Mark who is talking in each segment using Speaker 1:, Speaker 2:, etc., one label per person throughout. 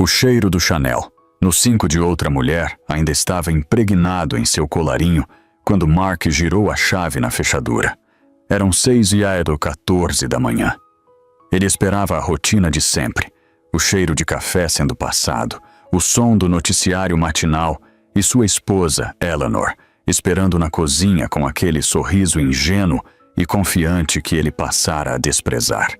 Speaker 1: O cheiro do Chanel, no cinto de outra mulher, ainda estava impregnado em seu colarinho quando Mark girou a chave na fechadura. Eram 6h14 da manhã. Ele esperava a rotina de sempre, o cheiro de café sendo passado, o som do noticiário matinal e sua esposa, Eleanor, esperando na cozinha com aquele sorriso ingênuo e confiante que ele passara a desprezar.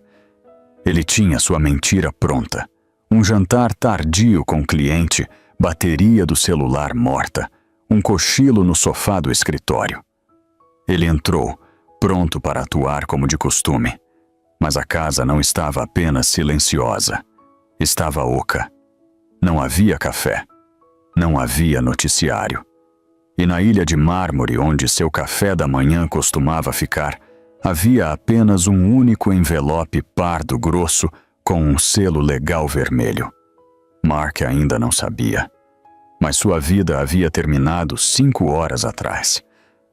Speaker 1: Ele tinha sua mentira pronta. Um jantar tardio com o cliente, bateria do celular morta, um cochilo no sofá do escritório. Ele entrou, pronto para atuar como de costume. Mas a casa não estava apenas silenciosa. Estava oca. Não havia café. Não havia noticiário. E na ilha de mármore onde seu café da manhã costumava ficar, havia apenas um único envelope pardo grosso com um selo legal vermelho. Mark ainda não sabia. Mas sua vida havia terminado 5 horas atrás.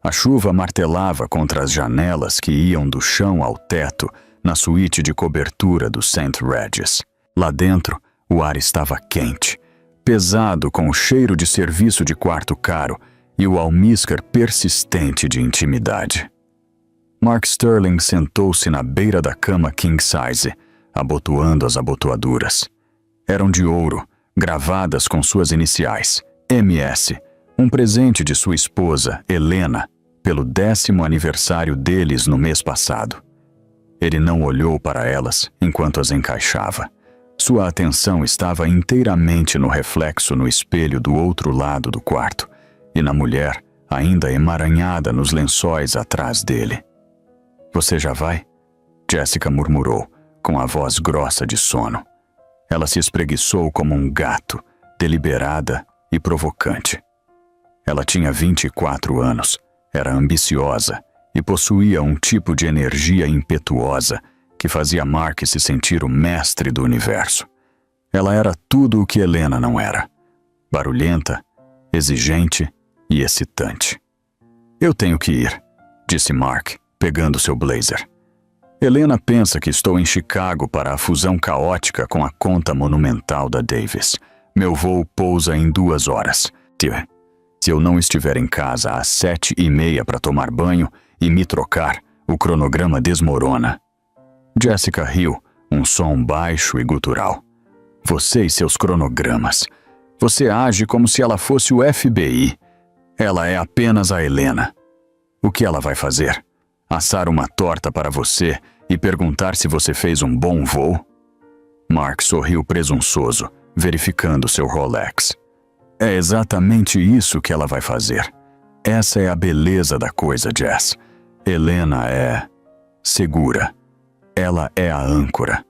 Speaker 1: A chuva martelava contra as janelas que iam do chão ao teto na suíte de cobertura do St. Regis. Lá dentro, o ar estava quente, pesado com o cheiro de serviço de quarto caro e o almíscar persistente de intimidade. Mark Sterling sentou-se na beira da cama king size, abotoando as abotoaduras. Eram de ouro, gravadas com suas iniciais, MS, um presente de sua esposa, Helena, pelo 10º aniversário deles no mês passado. Ele não olhou para elas enquanto as encaixava. Sua atenção estava inteiramente no reflexo no espelho do outro lado do quarto e na mulher ainda emaranhada nos lençóis atrás dele. "Você já vai?" Jessica murmurou, com a voz grossa de sono. Ela se espreguiçou como um gato, deliberada e provocante. Ela tinha 24 anos, era ambiciosa e possuía um tipo de energia impetuosa que fazia Mark se sentir o mestre do universo. Ela era tudo o que Helena não era: barulhenta, exigente e excitante. "Eu tenho que ir", disse Mark, pegando seu blazer. "Helena pensa que estou em Chicago para a fusão caótica com a conta monumental da Davis. Meu voo pousa em 2 horas. Se eu não estiver em casa às 7h30 para tomar banho e me trocar, o cronograma desmorona." Jessica riu, um som baixo e gutural. "Você e seus cronogramas. Você age como se ela fosse o FBI. Ela é apenas a Helena. O que ela vai fazer? Assar uma torta para você e perguntar se você fez um bom voo?" Mark sorriu presunçoso, verificando seu Rolex. "É exatamente isso que ela vai fazer. Essa é a beleza da coisa, Jess. Helena é segura. Ela é a âncora.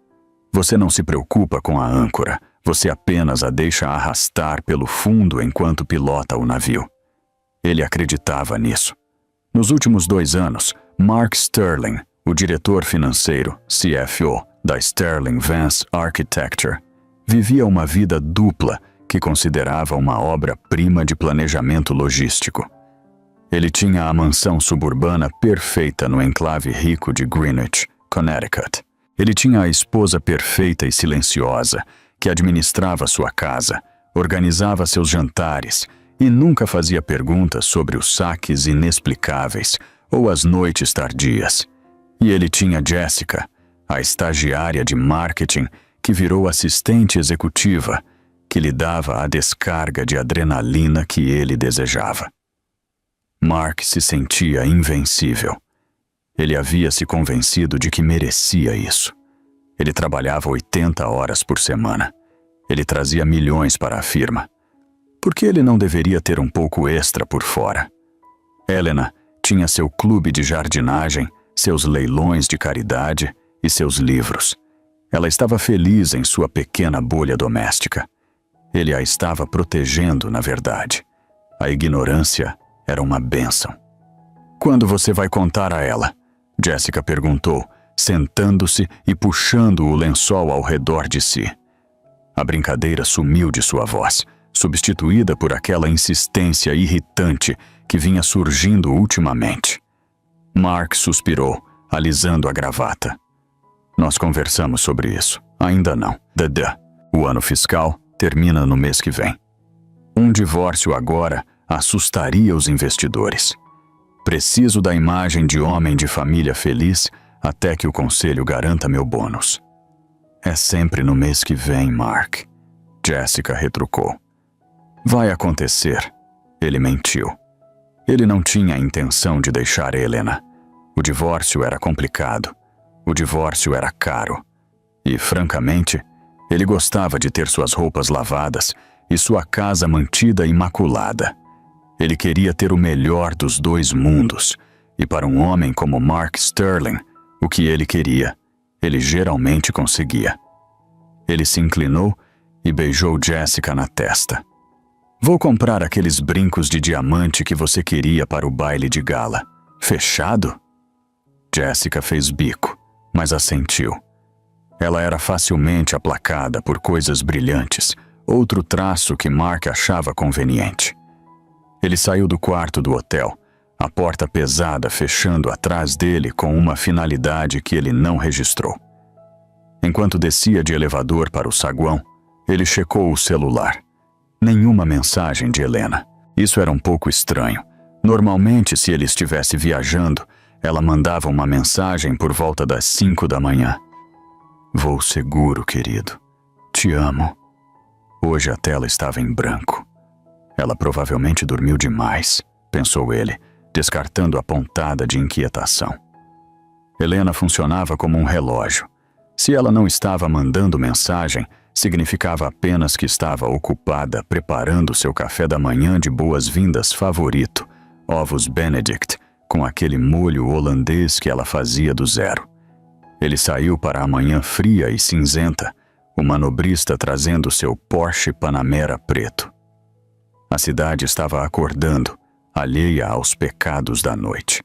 Speaker 1: Você não se preocupa com a âncora, você apenas a deixa arrastar pelo fundo enquanto pilota o navio." Ele acreditava nisso. Nos últimos 2 anos, Mark Sterling, o diretor financeiro, CFO, da Sterling Vance Architecture, vivia uma vida dupla que considerava uma obra-prima de planejamento logístico. Ele tinha a mansão suburbana perfeita no enclave rico de Greenwich, Connecticut. Ele tinha a esposa perfeita e silenciosa, que administrava sua casa, organizava seus jantares e nunca fazia perguntas sobre os saques inexplicáveis ou as noites tardias. E ele tinha Jessica, a estagiária de marketing que virou assistente executiva, que lhe dava a descarga de adrenalina que ele desejava. Mark se sentia invencível. Ele havia se convencido de que merecia isso. Ele trabalhava 80 horas por semana. Ele trazia milhões para a firma. Por que ele não deveria ter um pouco extra por fora? Helena tinha seu clube de jardinagem, seus leilões de caridade e seus livros. Ela estava feliz em sua pequena bolha doméstica. Ele a estava protegendo, na verdade. A ignorância era uma bênção. "Quando você vai contar a ela?" Jessica perguntou, sentando-se e puxando o lençol ao redor de si. A brincadeira sumiu de sua voz, substituída por aquela insistência irritante que vinha surgindo ultimamente. Mark suspirou, alisando a gravata. "Nós conversamos sobre isso. Ainda não. O ano fiscal, termina no mês que vem. Um divórcio agora assustaria os investidores. Preciso da imagem de homem de família feliz até que o conselho garanta meu bônus. É sempre no mês que vem, Mark. Jessica retrucou. Vai acontecer. Ele mentiu. Ele não tinha a intenção de deixar Helena. O divórcio era complicado. O divórcio era caro. E, francamente, ele gostava de ter suas roupas lavadas e sua casa mantida imaculada. Ele queria ter o melhor dos dois mundos. E para um homem como Mark Sterling, o que ele queria, ele geralmente conseguia. Ele se inclinou e beijou Jessica na testa. Vou comprar aqueles brincos de diamante que você queria para o baile de gala. Fechado? Jessica fez bico, mas assentiu. Ela era facilmente aplacada por coisas brilhantes, outro traço que Mark achava conveniente. Ele saiu do quarto do hotel, a porta pesada fechando atrás dele com uma finalidade que ele não registrou. Enquanto descia de elevador para o saguão, ele checou o celular. Nenhuma mensagem de Helena. Isso era um pouco estranho. Normalmente, se ele estivesse viajando, ela mandava uma mensagem por volta das 5 da manhã. Vou seguro, querido. Te amo. Hoje a tela estava em branco. Ela provavelmente dormiu demais, pensou ele, descartando a pontada de inquietação. Helena funcionava como um relógio. Se ela não estava mandando mensagem, significava apenas que estava ocupada preparando seu café da manhã de boas-vindas favorito, ovos Benedict, com aquele molho holandês que ela fazia do zero. Ele saiu para a manhã fria e cinzenta, o manobrista trazendo seu Porsche Panamera preto. A cidade estava acordando, alheia aos pecados da noite.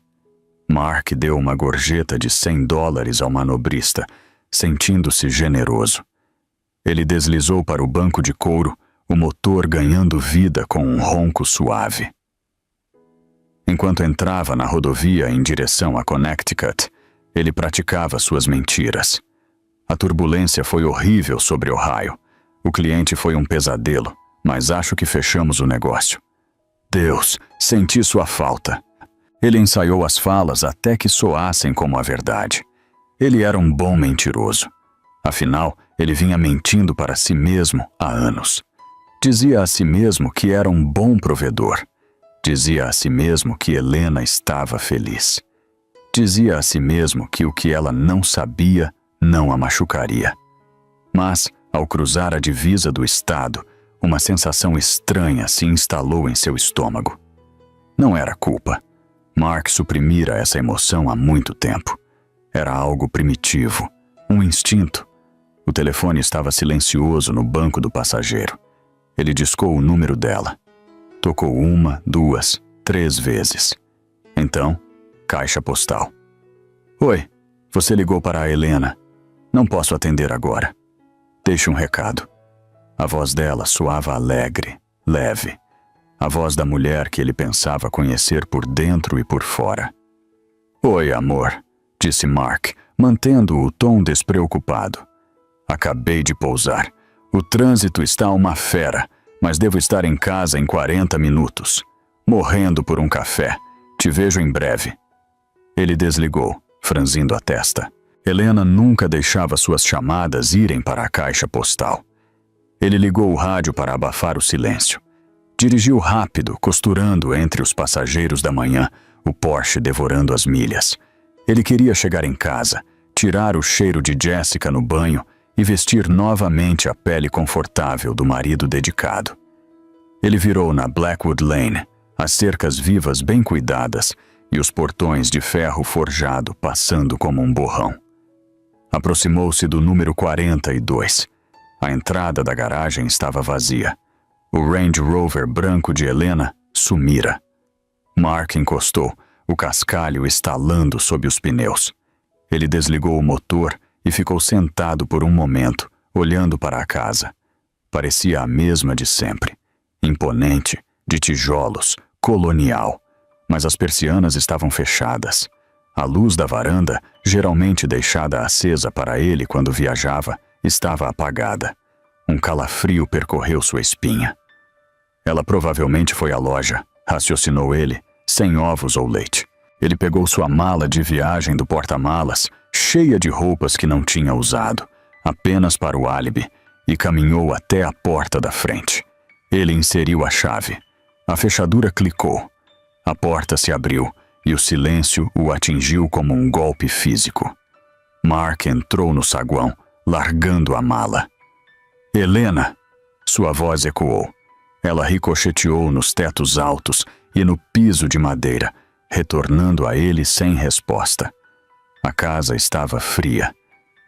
Speaker 1: Mark deu uma gorjeta de $100 ao manobrista, sentindo-se generoso. Ele deslizou para o banco de couro, o motor ganhando vida com um ronco suave. Enquanto entrava na rodovia em direção a Connecticut, ele praticava suas mentiras. A turbulência foi horrível sobre Ohio. O cliente foi um pesadelo, mas acho que fechamos o negócio. Deus, senti sua falta. Ele ensaiou as falas até que soassem como a verdade. Ele era um bom mentiroso. Afinal, ele vinha mentindo para si mesmo há anos. Dizia a si mesmo que era um bom provedor. Dizia a si mesmo que Helena estava feliz. Dizia a si mesmo que o que ela não sabia não a machucaria. Mas, ao cruzar a divisa do estado, uma sensação estranha se instalou em seu estômago. Não era culpa. Mark suprimira essa emoção há muito tempo. Era algo primitivo, um instinto. O telefone estava silencioso no banco do passageiro. Ele discou o número dela. Tocou 1, 2, 3 vezes. Então, caixa postal. Oi, você ligou para a Helena. Não posso atender agora. Deixe um recado. A voz dela soava alegre, leve. A voz da mulher que ele pensava conhecer por dentro e por fora. Oi, amor, disse Mark, mantendo o tom despreocupado. Acabei de pousar. O trânsito está uma fera, mas devo estar em casa em 40 minutos. Morrendo por um café. Te vejo em breve. Ele desligou, franzindo a testa. Helena nunca deixava suas chamadas irem para a caixa postal. Ele ligou o rádio para abafar o silêncio. Dirigiu rápido, costurando entre os passageiros da manhã, o Porsche devorando as milhas. Ele queria chegar em casa, tirar o cheiro de Jessica no banho e vestir novamente a pele confortável do marido dedicado. Ele virou na Blackwood Lane, as cercas vivas bem cuidadas e os portões de ferro forjado passando como um borrão. Aproximou-se do número 42. A entrada da garagem estava vazia. O Range Rover branco de Helena sumira. Mark encostou, o cascalho estalando sob os pneus. Ele desligou o motor e ficou sentado por um momento, olhando para a casa. Parecia a mesma de sempre. Imponente, de tijolos, colonial. Mas as persianas estavam fechadas. A luz da varanda, geralmente deixada acesa para ele quando viajava, estava apagada. Um calafrio percorreu sua espinha. Ela provavelmente foi à loja, raciocinou ele, sem ovos ou leite. Ele pegou sua mala de viagem do porta-malas, cheia de roupas que não tinha usado, apenas para o álibi, e caminhou até a porta da frente. Ele inseriu a chave. A fechadura clicou. A porta se abriu e o silêncio o atingiu como um golpe físico. Mark entrou no saguão, largando a mala. Helena! Sua voz ecoou. Ela ricocheteou nos tetos altos e no piso de madeira, retornando a ele sem resposta. A casa estava fria,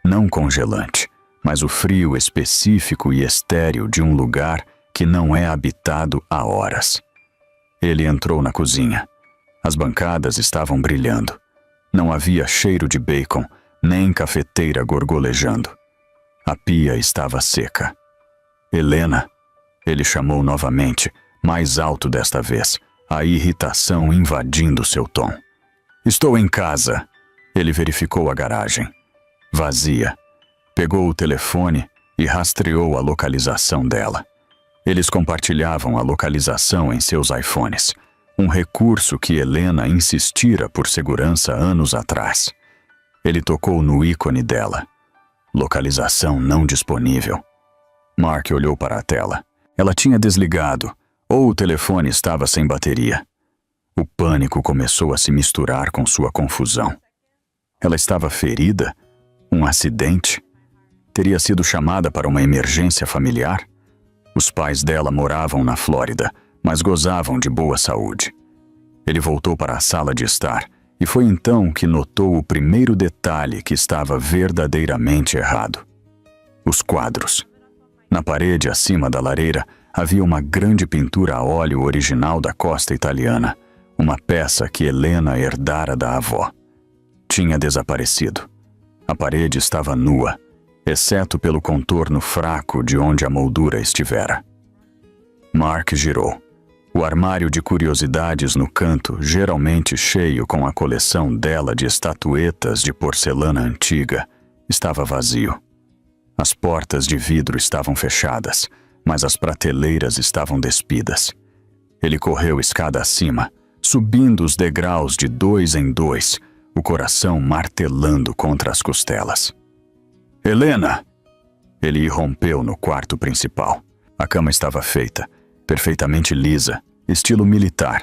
Speaker 1: não congelante, mas o frio específico e estéril de um lugar que não é habitado há horas. Ele entrou na cozinha. As bancadas estavam brilhando. Não havia cheiro de bacon, nem cafeteira gorgolejando. A pia estava seca. Helena, ele chamou novamente, mais alto desta vez, a irritação invadindo seu tom. Estou em casa. Ele verificou a garagem. Vazia. Pegou o telefone e rastreou a localização dela. Eles compartilhavam a localização em seus iPhones, um recurso que Helena insistira por segurança anos atrás. Ele tocou no ícone dela. Localização não disponível. Mark olhou para a tela. Ela tinha desligado, ou o telefone estava sem bateria. O pânico começou a se misturar com sua confusão. Ela estava ferida? Um acidente? Teria sido chamada para uma emergência familiar? Os pais dela moravam na Flórida, mas gozavam de boa saúde. Ele voltou para a sala de estar e foi então que notou o primeiro detalhe que estava verdadeiramente errado. Os quadros. Na parede acima da lareira havia uma grande pintura a óleo original da costa italiana, uma peça que Helena herdara da avó. Tinha desaparecido. A parede estava nua, exceto pelo contorno fraco de onde a moldura estivera. Mark girou. O armário de curiosidades no canto, geralmente cheio com a coleção dela de estatuetas de porcelana antiga, estava vazio. As portas de vidro estavam fechadas, mas as prateleiras estavam despidas. Ele correu escada acima, subindo os degraus de 2 em 2, o coração martelando contra as costelas. Helena! Ele irrompeu no quarto principal. A cama estava feita, perfeitamente lisa, estilo militar,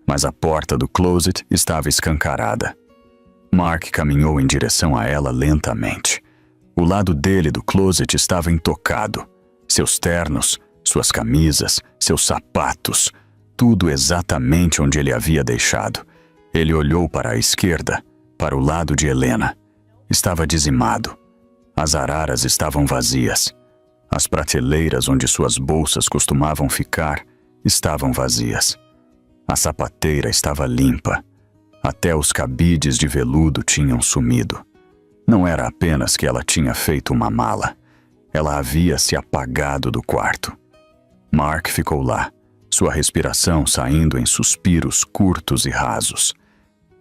Speaker 1: mas a porta do closet estava escancarada. Mark caminhou em direção a ela lentamente. O lado dele do closet estava intocado. Seus ternos, suas camisas, seus sapatos, tudo exatamente onde ele havia deixado. Ele olhou para a esquerda, para o lado de Helena. Estava dizimado. As araras estavam vazias. As prateleiras onde suas bolsas costumavam ficar estavam vazias. A sapateira estava limpa. Até os cabides de veludo tinham sumido. Não era apenas que ela tinha feito uma mala. Ela havia se apagado do quarto. Mark ficou lá, sua respiração saindo em suspiros curtos e rasos.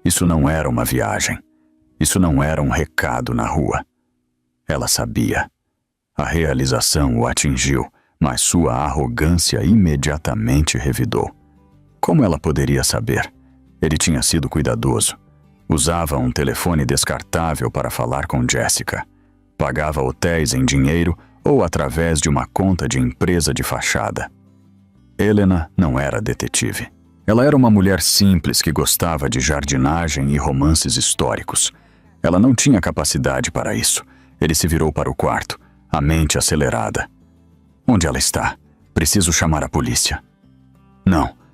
Speaker 1: Isso não era uma viagem. Isso não era um recado na rua. Ela sabia. A realização o atingiu, mas sua arrogância imediatamente revidou. Como ela poderia saber? Ele tinha sido cuidadoso. Usava um telefone descartável para falar com Jessica. Pagava hotéis em dinheiro ou através de uma conta de empresa de fachada. Helena não era detetive. Ela era uma mulher simples que gostava de jardinagem e romances históricos. Ela não tinha capacidade para isso. Ele se virou para o quarto, a mente acelerada. Onde ela está? Preciso chamar a polícia.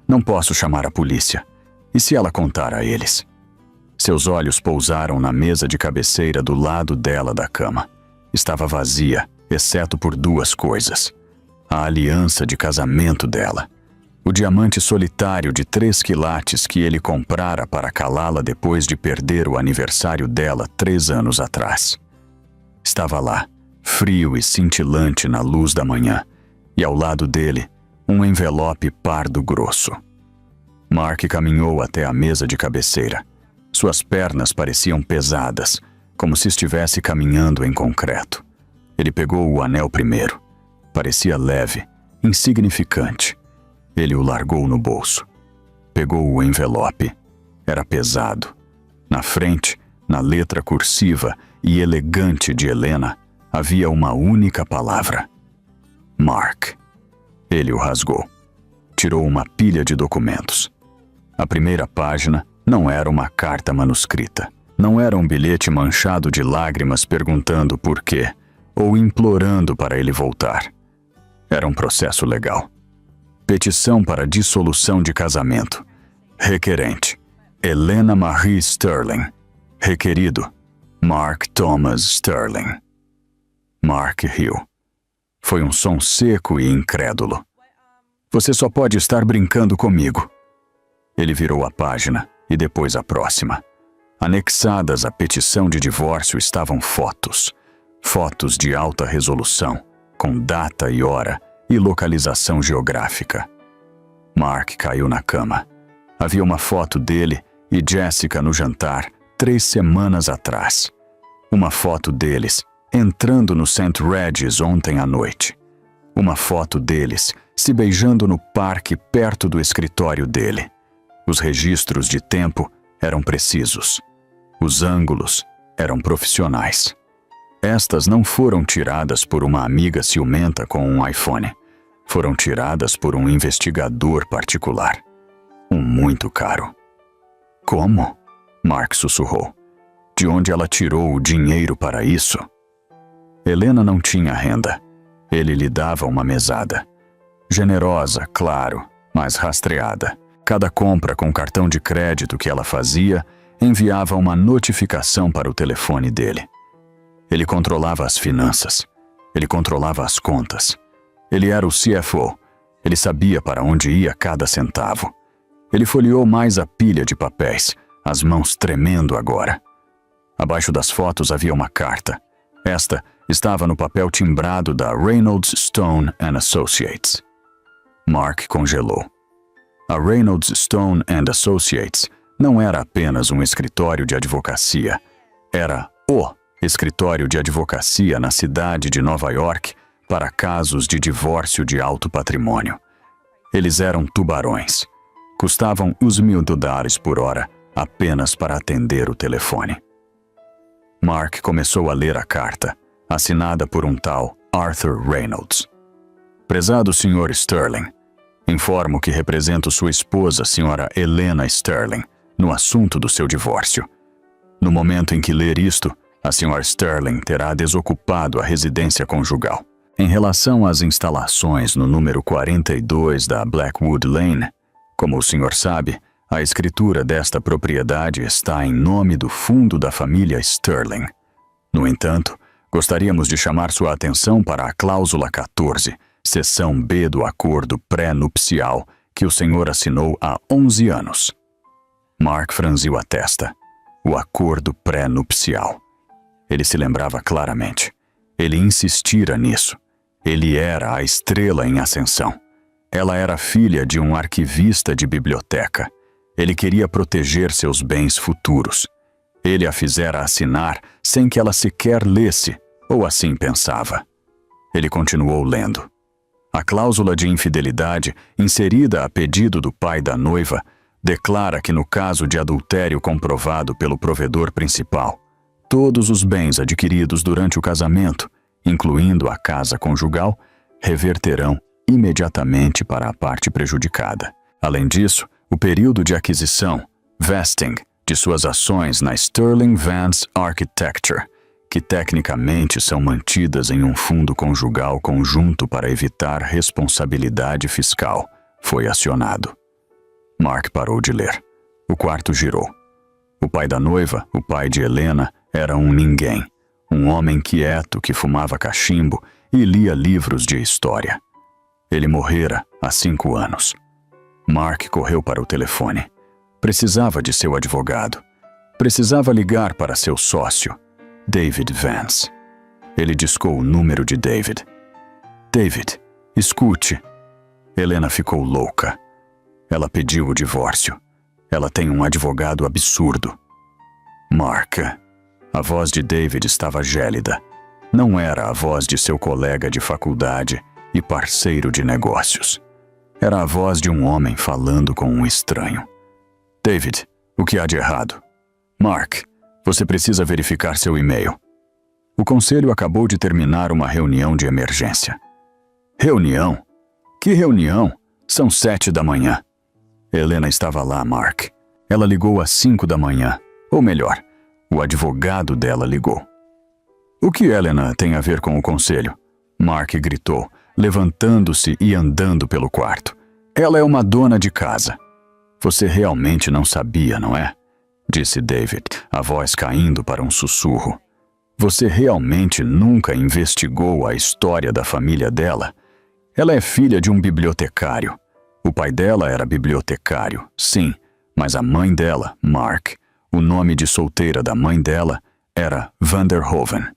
Speaker 1: Não posso chamar a polícia. E se ela contar a eles? Seus olhos pousaram na mesa de cabeceira do lado dela da cama. Estava vazia, exceto por 2 coisas. A aliança de casamento dela. O diamante solitário de 3 quilates que ele comprara para calá-la depois de perder o aniversário dela 3 anos atrás. Estava lá, frio e cintilante na luz da manhã, e ao lado dele, um envelope pardo grosso. Mark caminhou até a mesa de cabeceira. Suas pernas pareciam pesadas, como se estivesse caminhando em concreto. Ele pegou o anel primeiro. Parecia leve, insignificante. Ele o largou no bolso. Pegou o envelope. Era pesado. Na frente, na letra cursiva e elegante de Helena, havia uma única palavra: Mark. Ele o rasgou. Tirou uma pilha de documentos. A primeira página não era uma carta manuscrita. Não era um bilhete manchado de lágrimas perguntando por quê, ou implorando para ele voltar. Era um processo legal. Petição para dissolução de casamento. Requerente: Helena Marie Sterling. Requerido: Mark Thomas Sterling. Mark riu. Foi um som seco e incrédulo. Você só pode estar brincando comigo. Ele virou a página e depois a próxima. Anexadas à petição de divórcio estavam fotos. Fotos de alta resolução, com data e hora e localização geográfica. Mark caiu na cama. Havia uma foto dele e Jessica no jantar 3 semanas atrás. Uma foto deles entrando no St. Regis ontem à noite. Uma foto deles se beijando no parque perto do escritório dele. Os registros de tempo eram precisos. Os ângulos eram profissionais. Estas não foram tiradas por uma amiga ciumenta com um iPhone. Foram tiradas por um investigador particular. Um muito caro. Como? Mark sussurrou. De onde ela tirou o dinheiro para isso? Helena não tinha renda. Ele lhe dava uma mesada. Generosa, claro, mas rastreada. Cada compra com cartão de crédito que ela fazia enviava uma notificação para o telefone dele. Ele controlava as finanças. Ele controlava as contas. Ele era o CFO. Ele sabia para onde ia cada centavo. Ele folheou mais a pilha de papéis, as mãos tremendo agora. Abaixo das fotos havia uma carta. Esta estava no papel timbrado da Reynolds Stone & Associates. Mark congelou. A Reynolds Stone & Associates não era apenas um escritório de advocacia. Era o escritório de advocacia na cidade de Nova York para casos de divórcio de alto patrimônio. Eles eram tubarões. Custavam os $1.000 por hora apenas para atender o telefone. Mark começou a ler a carta, assinada por um tal Arthur Reynolds. Prezado Sr. Sterling, informo que represento sua esposa, Sra. Helena Sterling, no assunto do seu divórcio. No momento em que ler isto, a Sra. Sterling terá desocupado a residência conjugal. Em relação às instalações no número 42 da Blackwood Lane, como o senhor sabe, a escritura desta propriedade está em nome do fundo da família Sterling. No entanto, gostaríamos de chamar sua atenção para a cláusula 14, seção B do acordo pré-nupcial, que o senhor assinou há 11 anos. Mark franziu a testa. O acordo pré-nupcial. Ele se lembrava claramente. Ele insistira nisso. Ele era a estrela em ascensão. Ela era filha de um arquivista de biblioteca. Ele queria proteger seus bens futuros. Ele a fizera assinar sem que ela sequer lesse, ou assim pensava. Ele continuou lendo. A cláusula de infidelidade, inserida a pedido do pai da noiva, declara que no caso de adultério comprovado pelo provedor principal, todos os bens adquiridos durante o casamento, incluindo a casa conjugal, reverterão imediatamente para a parte prejudicada. Além disso, o período de aquisição, vesting, de suas ações na Sterling Vance Architecture, que tecnicamente são mantidas em um fundo conjugal conjunto para evitar responsabilidade fiscal, foi acionado. Mark parou de ler. O quarto girou. O pai da noiva, o pai de Helena, era um ninguém, um homem quieto que fumava cachimbo e lia livros de história. Ele morrera há 5 anos. Mark correu para o telefone. Precisava de seu advogado. Precisava ligar para seu sócio, David Vance. Ele discou o número de David. David, escute. Helena ficou louca. Ela pediu o divórcio. Ela tem um advogado absurdo. Mark. A voz de David estava gélida. Não era a voz de seu colega de faculdade, e parceiro de negócios. Era a voz de um homem falando com um estranho. David, o que há de errado? Mark, você precisa verificar seu e-mail. O conselho acabou de terminar uma reunião de emergência. Reunião? Que reunião? São 7 da manhã. Helena estava lá, Mark. Ela ligou às 5 da manhã. Ou melhor, o advogado dela ligou. O que Helena tem a ver com o conselho? Mark gritou, levantando-se e andando pelo quarto. Ela é uma dona de casa. Você realmente não sabia, não é? Disse David, a voz caindo para um sussurro. Você realmente nunca investigou a história da família dela? Ela é filha de um bibliotecário. O pai dela era bibliotecário, sim, mas a mãe dela, Mark, o nome de solteira da mãe dela era Vanderhoven.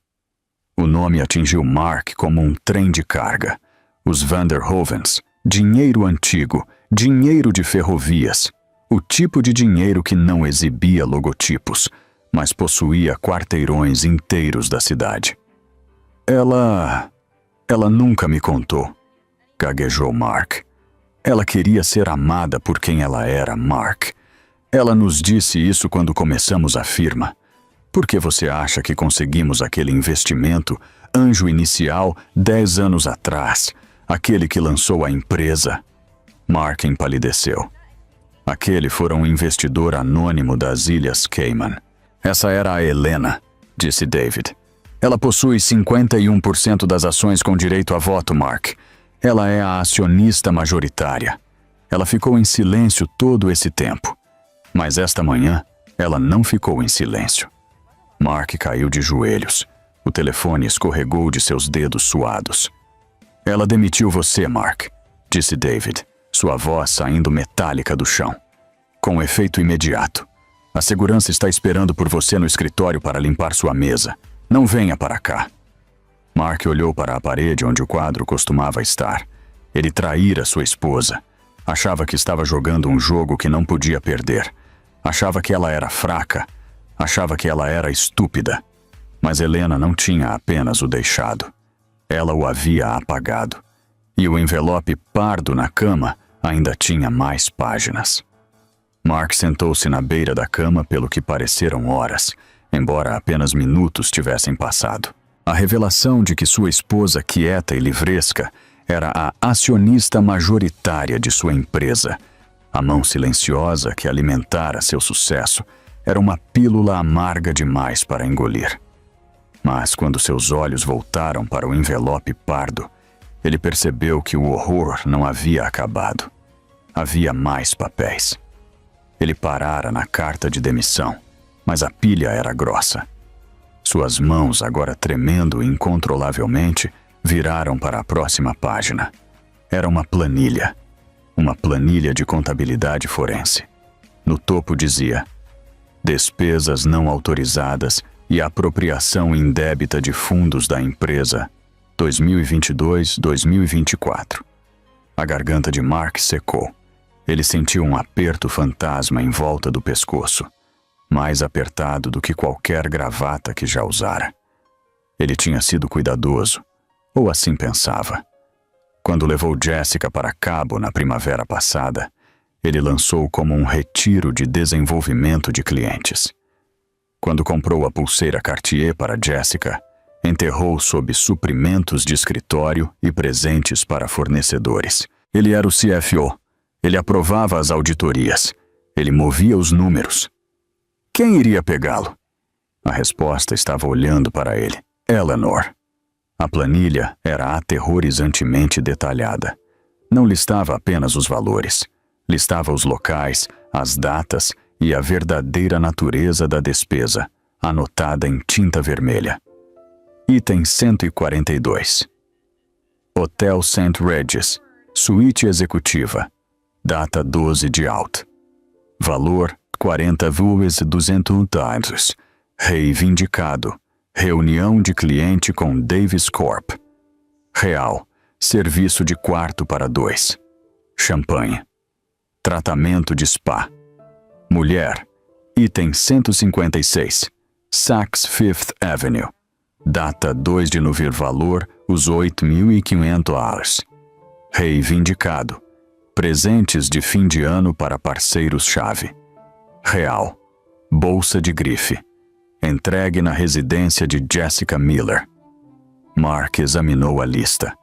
Speaker 1: O nome atingiu Mark como um trem de carga. Os Vanderhovens, dinheiro antigo, dinheiro de ferrovias, o tipo de dinheiro que não exibia logotipos, mas possuía quarteirões inteiros da cidade. Ela nunca me contou, gaguejou Mark. Ela queria ser amada por quem ela era, Mark. Ela nos disse isso quando começamos a firma. Por que você acha que conseguimos aquele investimento, anjo inicial, 10 anos atrás, aquele que lançou a empresa? Mark empalideceu. Aquele fora um investidor anônimo das Ilhas Cayman. Essa era a Helena, disse David. Ela possui 51% das ações com direito a voto, Mark. Ela é a acionista majoritária. Ela ficou em silêncio todo esse tempo. Mas esta manhã, ela não ficou em silêncio. Mark caiu de joelhos. O telefone escorregou de seus dedos suados. Ela demitiu você, Mark, disse David, sua voz saindo metálica do chão. Com efeito imediato. A segurança está esperando por você no escritório para limpar sua mesa. Não venha para cá. Mark olhou para a parede onde o quadro costumava estar. Ele traíra sua esposa. Achava que estava jogando um jogo que não podia perder. Achava que ela era fraca. Achava que ela era estúpida. Mas Helena não tinha apenas o deixado. Ela o havia apagado. E o envelope pardo na cama ainda tinha mais páginas. Mark sentou-se na beira da cama pelo que pareceram horas, embora apenas minutos tivessem passado. A revelação de que sua esposa quieta e livresca era a acionista majoritária de sua empresa. A mão silenciosa que alimentara seu sucesso era uma pílula amarga demais para engolir. Mas quando seus olhos voltaram para o envelope pardo, ele percebeu que o horror não havia acabado. Havia mais papéis. Ele parara na carta de demissão, mas a pilha era grossa. Suas mãos, agora tremendo incontrolavelmente, viraram para a próxima página. Era uma planilha de contabilidade forense. No topo dizia: despesas não autorizadas e apropriação indébita de fundos da empresa 2022-2024. A garganta de Mark secou. Ele sentiu um aperto fantasma em volta do pescoço, mais apertado do que qualquer gravata que já usara. Ele tinha sido cuidadoso, ou assim pensava. Quando levou Jessica para Cabo na primavera passada, ele lançou como um retiro de desenvolvimento de clientes. Quando comprou a pulseira Cartier para Jessica, enterrou sob suprimentos de escritório e presentes para fornecedores. Ele era o CFO. Ele aprovava as auditorias. Ele movia os números. Quem iria pegá-lo? A resposta estava olhando para ele. Eleanor. A planilha era aterrorizantemente detalhada. Não listava apenas os valores. Listava os locais, as datas e a verdadeira natureza da despesa, anotada em tinta vermelha. Item 142. Hotel St. Regis, suíte executiva. Data 12 de Aut. Valor 40.200 times. Reivindicado. Reunião de cliente com Davis Corp. Real. Serviço de quarto para 2. Champanhe. Tratamento de spa. Mulher. Item 156. Saks Fifth Avenue. Data 2 de novembro. Valor os $8.500. Reivindicado. Presentes de fim de ano para parceiros-chave. Real. Bolsa de grife. Entregue na residência de Jessica Miller. Mark examinou a lista.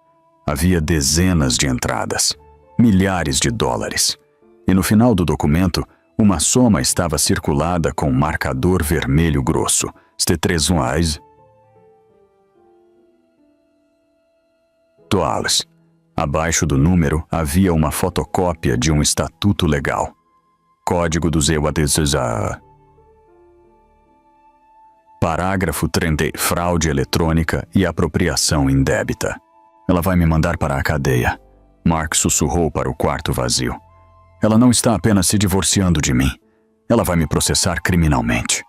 Speaker 1: Havia dezenas de entradas, milhares de dólares. E no final do documento, uma soma estava circulada com marcador vermelho grosso. $3 toales. Abaixo do número havia uma fotocópia de um estatuto legal. Código dos EUADs. Parágrafo 30. Fraude eletrônica e apropriação indébita. Ela vai me mandar para a cadeia. Mark sussurrou para o quarto vazio. Ela não está apenas se divorciando de mim. Ela vai me processar criminalmente.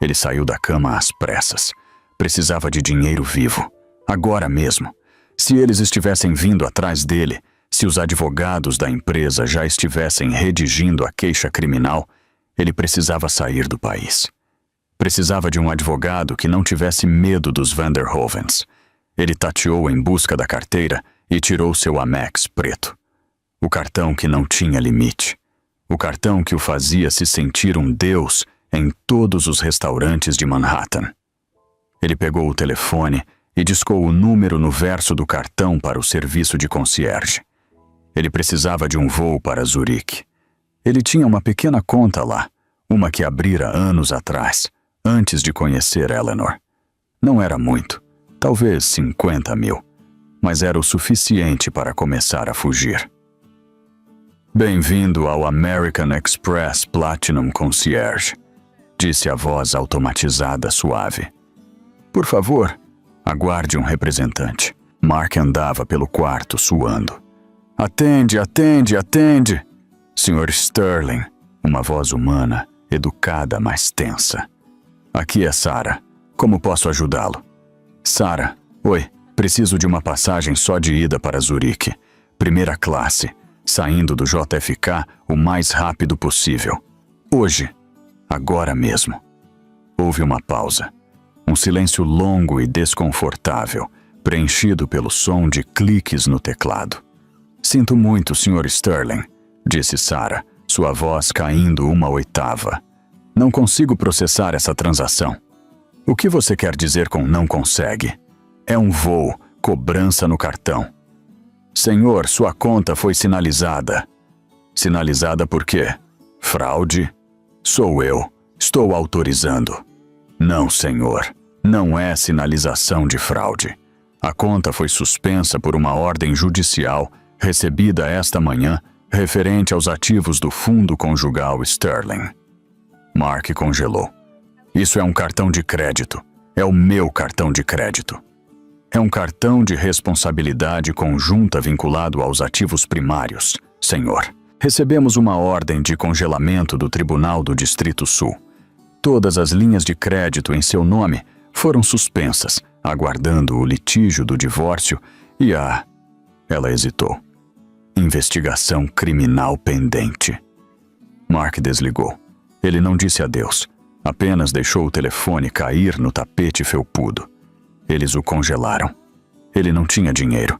Speaker 1: Ele saiu da cama às pressas. Precisava de dinheiro vivo. Agora mesmo. Se eles estivessem vindo atrás dele, se os advogados da empresa já estivessem redigindo a queixa criminal, ele precisava sair do país. Precisava de um advogado que não tivesse medo dos Vanderhovens. Ele tateou em busca da carteira e tirou seu Amex preto. O cartão que não tinha limite. O cartão que o fazia se sentir um deus em todos os restaurantes de Manhattan. Ele pegou o telefone e discou o número no verso do cartão para o serviço de concierge. Ele precisava de um voo para Zurique. Ele tinha uma pequena conta lá, uma que abrira anos atrás, antes de conhecer Eleanor. Não era muito, talvez 50 mil, mas era o suficiente para começar a fugir. Bem-vindo ao American Express Platinum Concierge, disse a voz automatizada suave. Por favor, aguarde um representante. Mark andava pelo quarto suando. Atende, atende, atende! Sr. Sterling, uma voz humana, educada, mas tensa. Aqui é Sarah. Como posso ajudá-lo? Sarah, oi, preciso de uma passagem só de ida para Zurique. Primeira classe, saindo do JFK o mais rápido possível. Hoje, agora mesmo. Houve uma pausa. Um silêncio longo e desconfortável, preenchido pelo som de cliques no teclado. Sinto muito, Sr. Sterling, disse Sarah, sua voz caindo uma oitava. Não consigo processar essa transação. O que você quer dizer com não consegue? É um voo, cobrança no cartão. Senhor, sua conta foi sinalizada. Sinalizada por quê? Fraude? Sou eu. Estou autorizando. Não, senhor. Não é sinalização de fraude. A conta foi suspensa por uma ordem judicial recebida esta manhã referente aos ativos do fundo conjugal Sterling. Mark congelou. Isso é um cartão de crédito. É o meu cartão de crédito. É um cartão de responsabilidade conjunta vinculado aos ativos primários, senhor. Recebemos uma ordem de congelamento do Tribunal do Distrito Sul. Todas as linhas de crédito em seu nome foram suspensas, aguardando o litígio do divórcio e a... Ela hesitou. Investigação criminal pendente. Mark desligou. Ele não disse adeus, apenas deixou o telefone cair no tapete felpudo. Eles o congelaram. Ele não tinha dinheiro.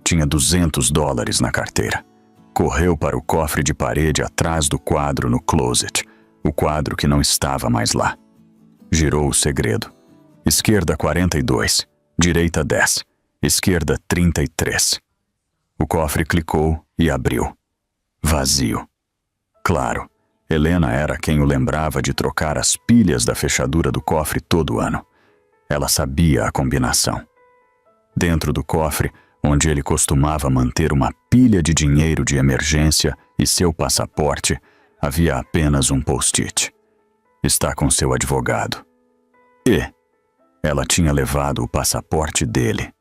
Speaker 1: Tinha $200 na carteira. Correu para o cofre de parede atrás do quadro no closet, o quadro que não estava mais lá. Girou o segredo. Esquerda 42, direita 10, esquerda 33. O cofre clicou e abriu. Vazio. Claro, Helena era quem o lembrava de trocar as pilhas da fechadura do cofre todo ano. Ela sabia a combinação. Dentro do cofre, onde ele costumava manter uma pilha de dinheiro de emergência e seu passaporte, havia apenas um post-it. Está com seu advogado. E ela tinha levado o passaporte dele.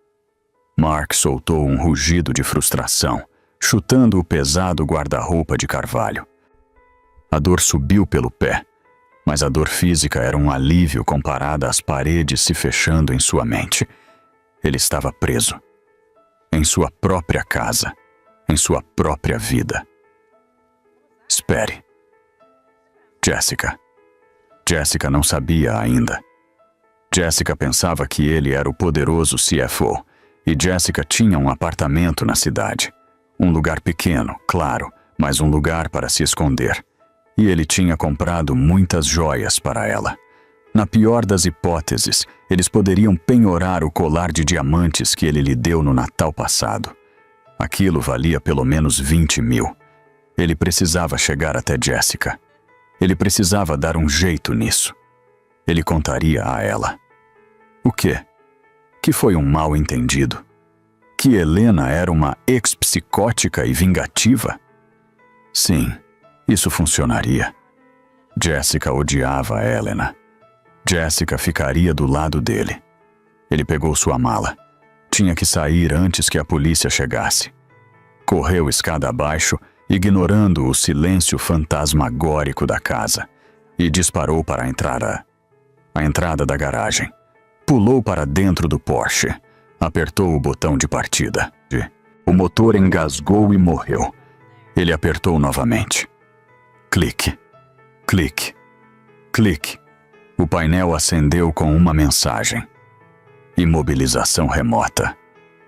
Speaker 1: Mark soltou um rugido de frustração, chutando o pesado guarda-roupa de carvalho. A dor subiu pelo pé, mas a dor física era um alívio comparada às paredes se fechando em sua mente. Ele estava preso. Em sua própria casa, em sua própria vida. Espere. Jessica. Jessica não sabia ainda. Jessica pensava que ele era o poderoso CFO, E Jessica tinha um apartamento na cidade. Um lugar pequeno, claro, mas um lugar para se esconder. E ele tinha comprado muitas joias para ela. Na pior das hipóteses, eles poderiam penhorar o colar de diamantes que ele lhe deu no Natal passado. Aquilo valia pelo menos 20 mil. Ele precisava chegar até Jessica. Ele precisava dar um jeito nisso. Ele contaria a ela. O quê? Que foi um mal-entendido? Que Helena era uma ex-psicótica e vingativa? Sim, isso funcionaria. Jessica odiava a Helena. Jessica ficaria do lado dele. Ele pegou sua mala. Tinha que sair antes que a polícia chegasse. Correu escada abaixo, ignorando o silêncio fantasmagórico da casa, e disparou para a entrada da garagem. Pulou para dentro do Porsche. Apertou o botão de partida. O motor engasgou e morreu. Ele apertou novamente. Clique. Clique. Clique. O painel acendeu com uma mensagem. Imobilização remota.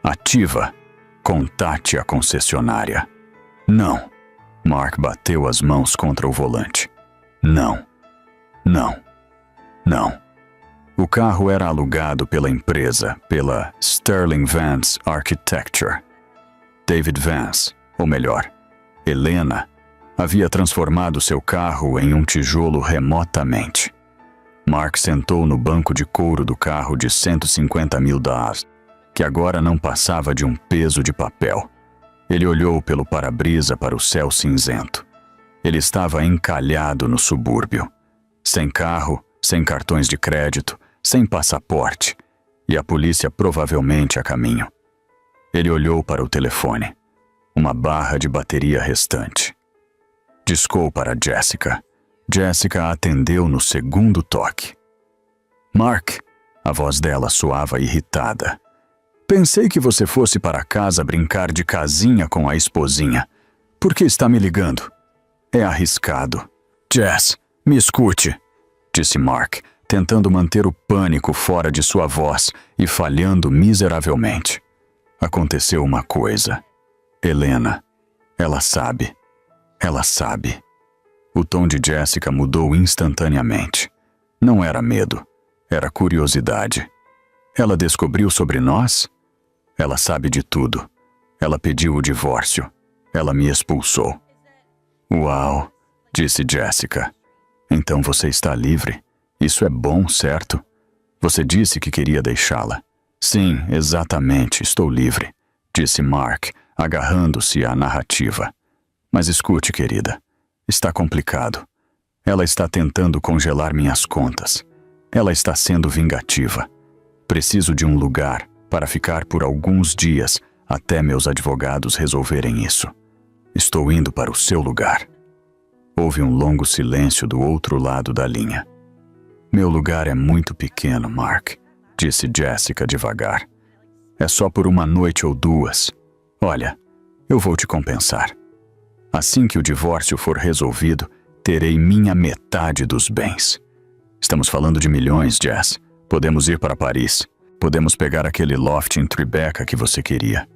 Speaker 1: Ativa. Contate a concessionária. Não. Mark bateu as mãos contra o volante. Não. Não. Não. O carro era alugado pela empresa, pela Sterling Vance Architecture. David Vance, ou melhor, Helena, havia transformado seu carro em um tijolo remotamente. Mark sentou no banco de couro do carro de 150 mil dólares, que agora não passava de um peso de papel. Ele olhou pelo para-brisa para o céu cinzento. Ele estava encalhado no subúrbio, sem carro, sem cartões de crédito, sem passaporte, e a polícia provavelmente a caminho. Ele olhou para o telefone. Uma barra de bateria restante. Discou para Jessica. Jessica atendeu no segundo toque. Mark, a voz dela soava irritada. Pensei que você fosse para casa brincar de casinha com a esposinha. Por que está me ligando? É arriscado. Jess, me escute, disse Mark, tentando manter o pânico fora de sua voz e falhando miseravelmente. Aconteceu uma coisa. Helena, ela sabe. Ela sabe. O tom de Jessica mudou instantaneamente. Não era medo, era curiosidade. Ela descobriu sobre nós? Ela sabe de tudo. Ela pediu o divórcio. Ela me expulsou. Uau, disse Jessica. Então você está livre? Isso é bom, certo? Você disse que queria deixá-la. Sim, exatamente, estou livre, disse Mark, agarrando-se à narrativa. Mas escute, querida. Está complicado. Ela está tentando congelar minhas contas. Ela está sendo vingativa. Preciso de um lugar para ficar por alguns dias até meus advogados resolverem isso. Estou indo para o seu lugar. Houve um longo silêncio do outro lado da linha. Meu lugar é muito pequeno, Mark, disse Jessica devagar. É só por uma noite ou duas. Olha, eu vou te compensar. Assim que o divórcio for resolvido, terei minha metade dos bens. Estamos falando de milhões, Jess. Podemos ir para Paris. Podemos pegar aquele loft em Tribeca que você queria.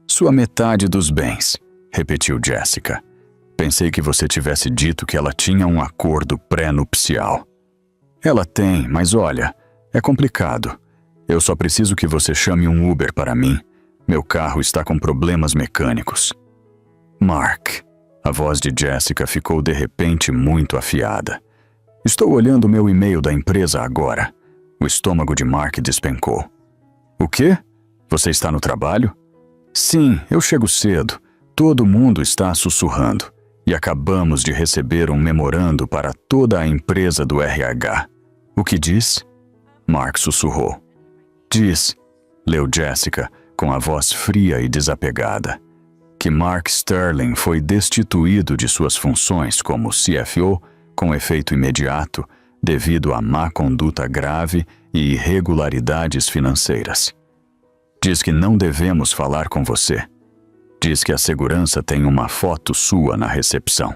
Speaker 1: Sua metade dos bens, repetiu Jessica. Pensei que você tivesse dito que ela tinha um acordo pré-nupcial. Ela tem, mas olha, é complicado. Eu só preciso que você chame um Uber para mim. Meu carro está com problemas mecânicos. Mark, a voz de Jessica ficou de repente muito afiada. Estou olhando meu e-mail da empresa agora. O estômago de Mark despencou. O quê? Você está no trabalho? Sim, eu chego cedo. Todo mundo está sussurrando. E acabamos de receber um memorando para toda a empresa do RH. O que diz? Mark sussurrou. Diz, leu Jessica, com a voz fria e desapegada, que Mark Sterling foi destituído de suas funções como CFO com efeito imediato devido a má conduta grave e irregularidades financeiras. Diz que não devemos falar com você. Diz que a segurança tem uma foto sua na recepção.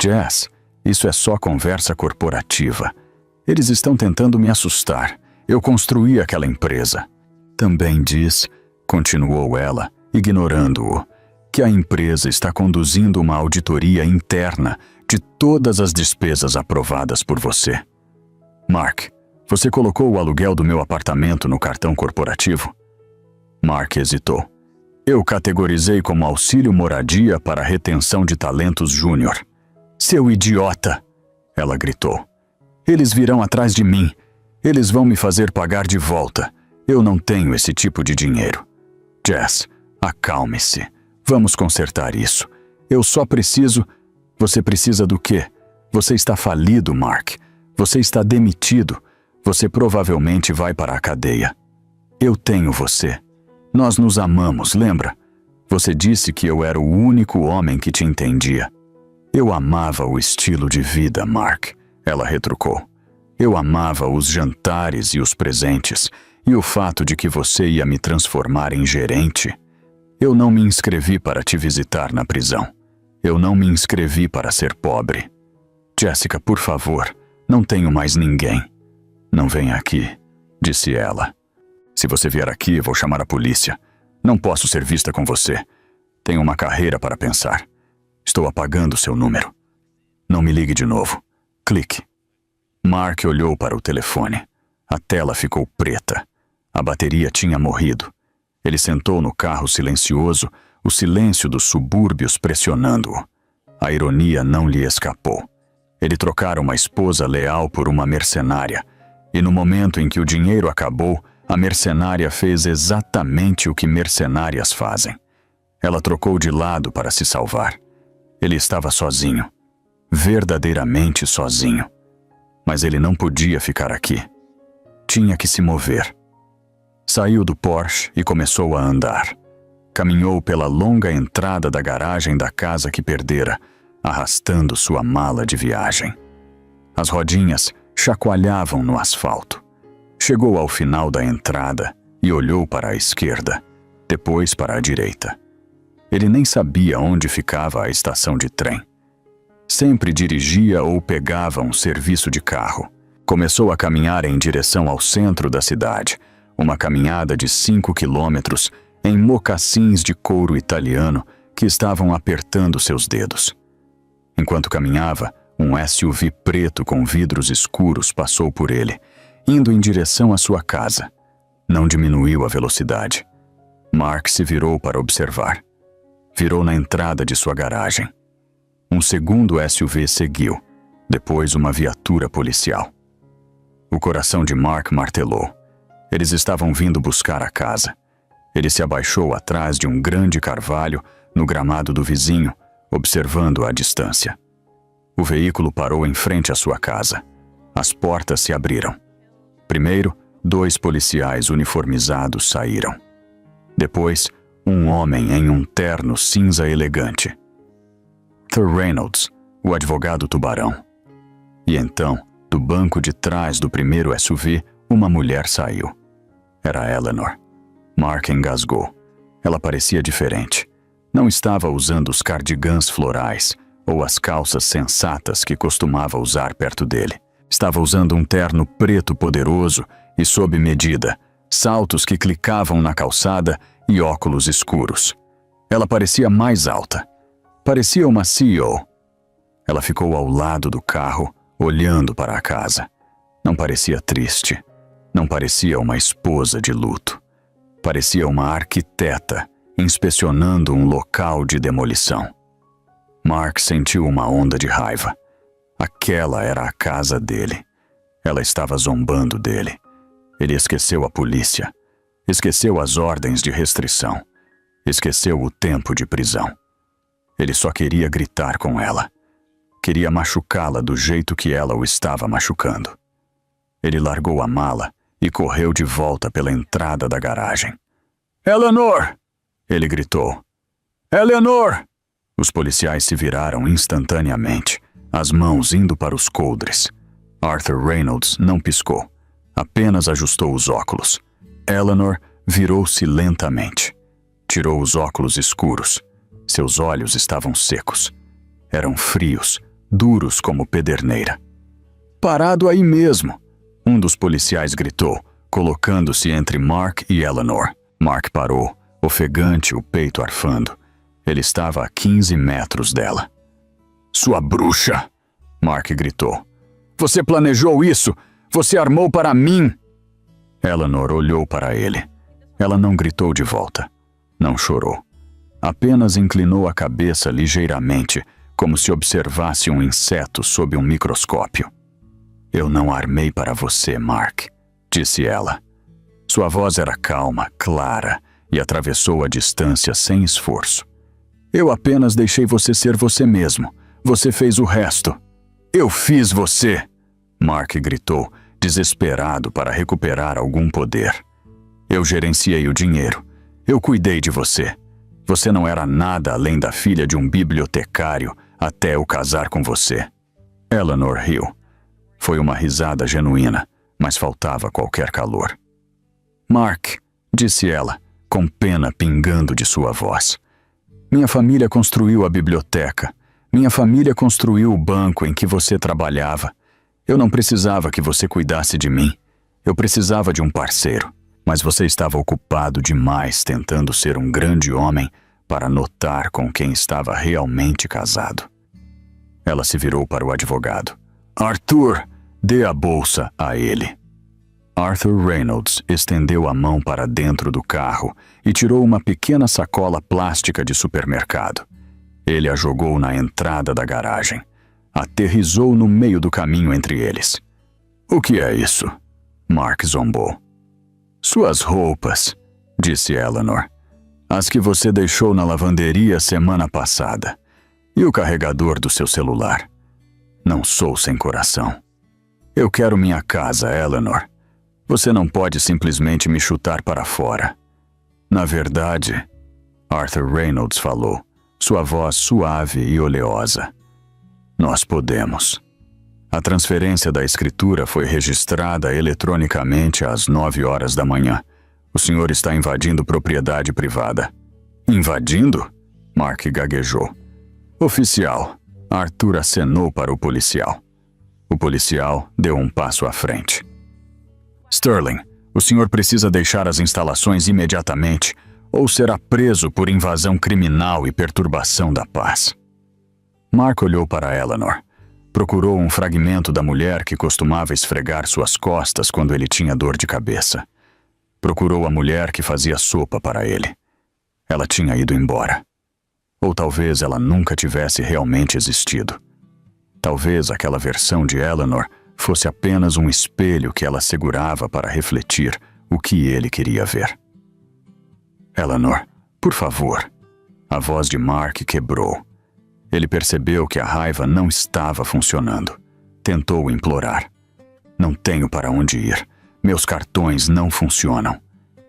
Speaker 1: Jess, isso é só conversa corporativa. Eles estão tentando me assustar. Eu construí aquela empresa. também diz, continuou ela, ignorando-o, que a empresa está conduzindo uma auditoria interna de todas as despesas aprovadas por você. Mark, você colocou o aluguel do meu apartamento no cartão corporativo? Mark hesitou. Eu categorizei como auxílio moradia para retenção de talentos júnior. Seu idiota! Ela gritou. Eles virão atrás de mim. Eles vão me fazer pagar de volta. Eu não tenho esse tipo de dinheiro. Jess, acalme-se. Vamos consertar isso. Eu só preciso... Você precisa do quê? Você está falido, Mark. Você está demitido. Você provavelmente vai para a cadeia. Eu tenho você. Nós nos amamos, lembra? Você disse que eu era o único homem que te entendia. Eu amava o estilo de vida, Mark. Ela retrucou. Eu amava os jantares e os presentes, e o fato de que você ia me transformar em gerente. Eu não me inscrevi para te visitar na prisão. Eu não me inscrevi para ser pobre. Jessica, por favor, não tenho mais ninguém. Não venha aqui, disse ela. Se você vier aqui, vou chamar a polícia. Não posso ser vista com você. Tenho uma carreira para pensar. Estou apagando seu número. Não me ligue de novo. Clique. Mark olhou para o telefone. A tela ficou preta. A bateria tinha morrido. Ele sentou no carro silencioso, o silêncio dos subúrbios pressionando-o. A ironia não lhe escapou. Ele trocara uma esposa leal por uma mercenária, e no momento em que o dinheiro acabou, a mercenária fez exatamente o que mercenárias fazem. Ela trocou de lado para se salvar. Ele estava sozinho. Verdadeiramente sozinho. Mas ele não podia ficar aqui. Tinha que se mover. Saiu do Porsche e começou a andar. Caminhou pela longa entrada da garagem da casa que perdera, arrastando sua mala de viagem. As rodinhas chacoalhavam no asfalto. Chegou ao final da entrada e olhou para a esquerda, depois para a direita. Ele nem sabia onde ficava a estação de trem. Sempre dirigia ou pegava um serviço de carro. Começou a caminhar em direção ao centro da cidade, uma caminhada de 5 quilômetros em mocassins de couro italiano que estavam apertando seus dedos. Enquanto caminhava, um SUV preto com vidros escuros passou por ele, indo em direção à sua casa. Não diminuiu a velocidade. Mark se virou para observar. Virou na entrada de sua garagem. Um segundo SUV seguiu, depois uma viatura policial. O coração de Mark martelou. Eles estavam vindo buscar a casa. Ele se abaixou atrás de um grande carvalho no gramado do vizinho, observando à distância. O veículo parou em frente à sua casa. As portas se abriram. Primeiro, 2 policiais uniformizados saíram. Depois, um homem em um terno cinza elegante. Arthur Reynolds, o advogado tubarão. E então, do banco de trás do primeiro SUV, uma mulher saiu. Era Eleanor. Mark engasgou. Ela parecia diferente. Não estava usando os cardigans florais ou as calças sensatas que costumava usar perto dele. Estava usando um terno preto poderoso e sob medida, saltos que clicavam na calçada e óculos escuros. Ela parecia mais alta. Parecia uma CEO. Ela ficou ao lado do carro, olhando para a casa. Não parecia triste. Não parecia uma esposa de luto. Parecia uma arquiteta inspecionando um local de demolição. Mark sentiu uma onda de raiva. Aquela era a casa dele. Ela estava zombando dele. Ele esqueceu a polícia. Esqueceu as ordens de restrição. Esqueceu o tempo de prisão. Ele só queria gritar com ela. Queria machucá-la do jeito que ela o estava machucando. Ele largou a mala e correu de volta pela entrada da garagem. "Eleanor!" ele gritou. "Eleanor!" Os policiais se viraram instantaneamente, as mãos indo para os coldres. Arthur Reynolds não piscou, apenas ajustou os óculos. Eleanor virou-se lentamente. Tirou os óculos escuros. Seus olhos estavam secos. Eram frios, duros como pederneira. "Parado aí mesmo!" Um dos policiais gritou, colocando-se entre Mark e Eleanor. Mark parou, ofegante, o peito arfando. Ele estava a 15 metros dela. "Sua bruxa!" Mark gritou. "Você planejou isso! Você armou para mim!" Eleanor olhou para ele. Ela não gritou de volta. Não chorou. Apenas inclinou a cabeça ligeiramente, como se observasse um inseto sob um microscópio. "Eu não armei para você, Mark", disse ela. Sua voz era calma, clara, e atravessou a distância sem esforço. "Eu apenas deixei você ser você mesmo. Você fez o resto." "Eu fiz você!" Mark gritou, desesperado para recuperar algum poder. "Eu gerenciei o dinheiro. Eu cuidei de você. Você não era nada além da filha de um bibliotecário até eu casar com você." Eleanor riu. Foi uma risada genuína, mas faltava qualquer calor. "Mark", disse ela, com pena pingando de sua voz. "Minha família construiu a biblioteca. Minha família construiu o banco em que você trabalhava. Eu não precisava que você cuidasse de mim. Eu precisava de um parceiro. Mas você estava ocupado demais tentando ser um grande homem para notar com quem estava realmente casado." Ela se virou para o advogado. "Arthur, dê a bolsa a ele." Arthur Reynolds estendeu a mão para dentro do carro e tirou uma pequena sacola plástica de supermercado. Ele a jogou na entrada da garagem. Aterrissou no meio do caminho entre eles. "O que é isso?" Mark zombou. "Suas roupas", disse Eleanor. "As que você deixou na lavanderia semana passada. E o carregador do seu celular. Não sou sem coração. Eu quero minha casa, Eleanor. Você não pode simplesmente me chutar para fora." "Na verdade", Arthur Reynolds falou, sua voz suave e oleosa, "nós podemos." A transferência da escritura foi registrada eletronicamente às 9 horas da manhã. "O senhor está invadindo propriedade privada." "Invadindo?" Mark gaguejou. "Oficial." Arthur acenou para o policial. O policial deu um passo à frente. "Sterling, o senhor precisa deixar as instalações imediatamente ou será preso por invasão criminal e perturbação da paz." Mark olhou para Eleanor. Procurou um fragmento da mulher que costumava esfregar suas costas quando ele tinha dor de cabeça. Procurou a mulher que fazia sopa para ele. Ela tinha ido embora. Ou talvez ela nunca tivesse realmente existido. Talvez aquela versão de Eleanor fosse apenas um espelho que ela segurava para refletir o que ele queria ver. "Eleanor, por favor." A voz de Mark quebrou. Ele percebeu que a raiva não estava funcionando. Tentou implorar. "Não tenho para onde ir. Meus cartões não funcionam.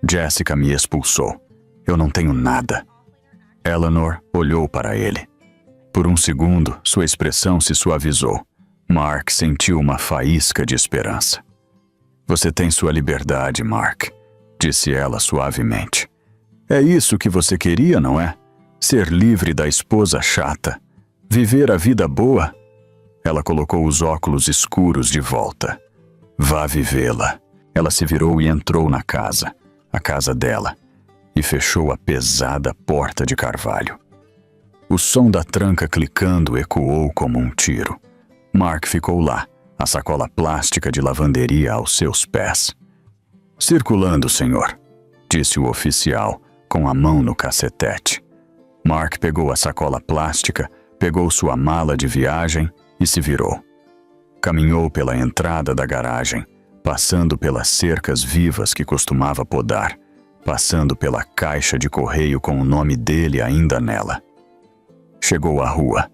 Speaker 1: Jessica me expulsou. Eu não tenho nada." Eleanor olhou para ele. Por um segundo, sua expressão se suavizou. Mark sentiu uma faísca de esperança. "Você tem sua liberdade, Mark", disse ela suavemente. "É isso que você queria, não é? Ser livre da esposa chata. Viver a vida boa?" Ela colocou os óculos escuros de volta. "Vá vivê-la." Ela se virou e entrou na casa, a casa dela, e fechou a pesada porta de carvalho. O som da tranca clicando ecoou como um tiro. Mark ficou lá, a sacola plástica de lavanderia aos seus pés. "Circulando, senhor", disse o oficial, com a mão no cacetete. Mark pegou a sacola plástica, pegou sua mala de viagem e se virou. Caminhou pela entrada da garagem, passando pelas cercas vivas que costumava podar, passando pela caixa de correio com o nome dele ainda nela. Chegou à rua.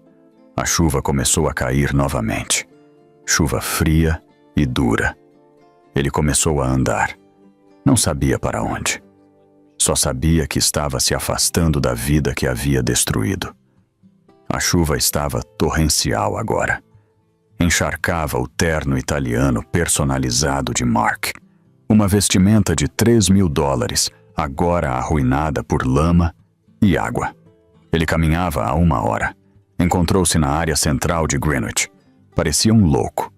Speaker 1: A chuva começou a cair novamente. Chuva fria e dura. Ele começou a andar. Não sabia para onde. Só sabia que estava se afastando da vida que havia destruído. A chuva estava torrencial agora. Encharcava o terno italiano personalizado de Mark. Uma vestimenta de $3.000, agora arruinada por lama e água. Ele caminhava há 1 hora. Encontrou-se na área central de Greenwich. Parecia um louco.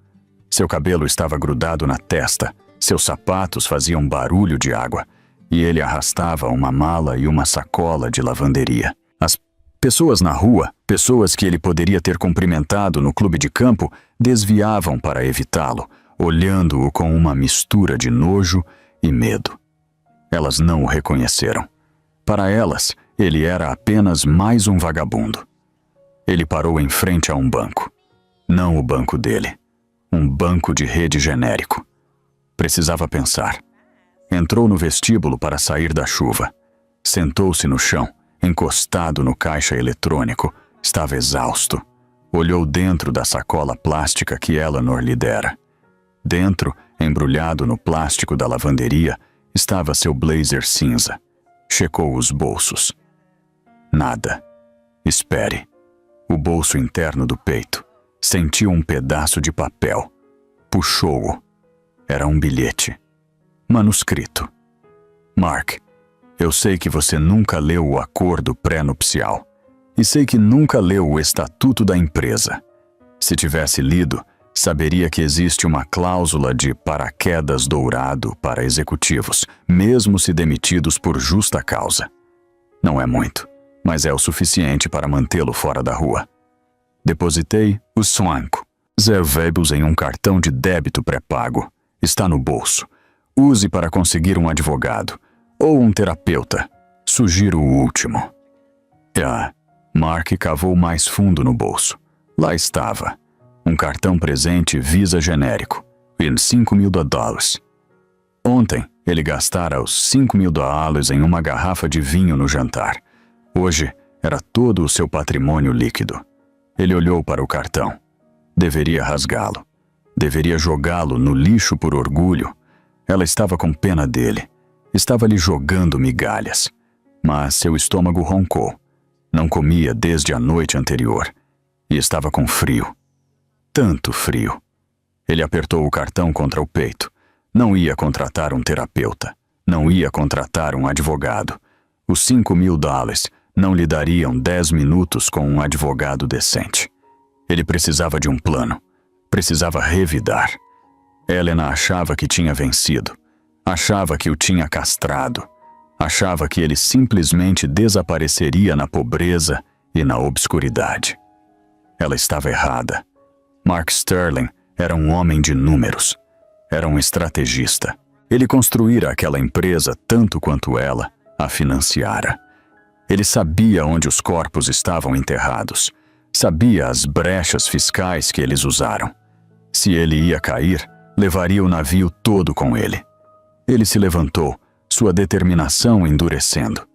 Speaker 1: Seu cabelo estava grudado na testa, Seus sapatos faziam barulho de água e ele arrastava uma mala e uma sacola de lavanderia. As pessoas na rua, pessoas que ele poderia ter cumprimentado no clube de campo, desviavam para evitá-lo, olhando-o com uma mistura de nojo e medo. Elas não o reconheceram. Para elas, ele era apenas mais um vagabundo. Ele parou em frente a um banco. Não o banco dele. Um banco de rede genérico. Precisava pensar. Entrou no vestíbulo para sair da chuva. Sentou-se no chão, encostado no caixa eletrônico. Estava exausto. Olhou dentro da sacola plástica que Eleanor lhe dera. Dentro, embrulhado no plástico da lavanderia, estava seu blazer cinza. Checou os bolsos. Nada. Espere. O bolso interno do peito. Sentiu um pedaço de papel. Puxou-o. Era um bilhete. Manuscrito. Mark, eu sei que você nunca leu o acordo pré-nupcial. E sei que nunca leu o estatuto da empresa. Se tivesse lido, saberia que existe uma cláusula de paraquedas dourado para executivos, mesmo se demitidos por justa causa. Não é muito, mas é o suficiente para mantê-lo fora da rua. Depositei os swanco, zervebos em um cartão de débito pré-pago. Está no bolso. Use para conseguir um advogado ou um terapeuta. Sugiro o último. Mark cavou mais fundo no bolso. Lá estava. Um cartão presente Visa genérico, e $5.000. Ontem, ele gastara os $5.000 em uma garrafa de vinho no jantar. Hoje, era todo o seu patrimônio líquido. Ele olhou para o cartão. Deveria rasgá-lo. Deveria jogá-lo no lixo por orgulho. Ela estava com pena dele. Estava lhe jogando migalhas. Mas seu estômago roncou. Não comia desde a noite anterior. E estava com frio. Tanto frio. Ele apertou o cartão contra o peito. Não ia contratar um terapeuta. Não ia contratar um advogado. Os $5.000 não lhe dariam 10 minutos com um advogado decente. Ele precisava de um plano. Precisava revidar. Helena achava que tinha vencido. Achava que o tinha castrado. Achava que ele simplesmente desapareceria na pobreza e na obscuridade. Ela estava errada. Mark Sterling era um homem de números. Era um estrategista. Ele construíra aquela empresa tanto quanto ela a financiara. Ele sabia onde os corpos estavam enterrados. Sabia as brechas fiscais que eles usaram. Se ele ia cair, levaria o navio todo com ele. Ele se levantou, sua determinação endurecendo.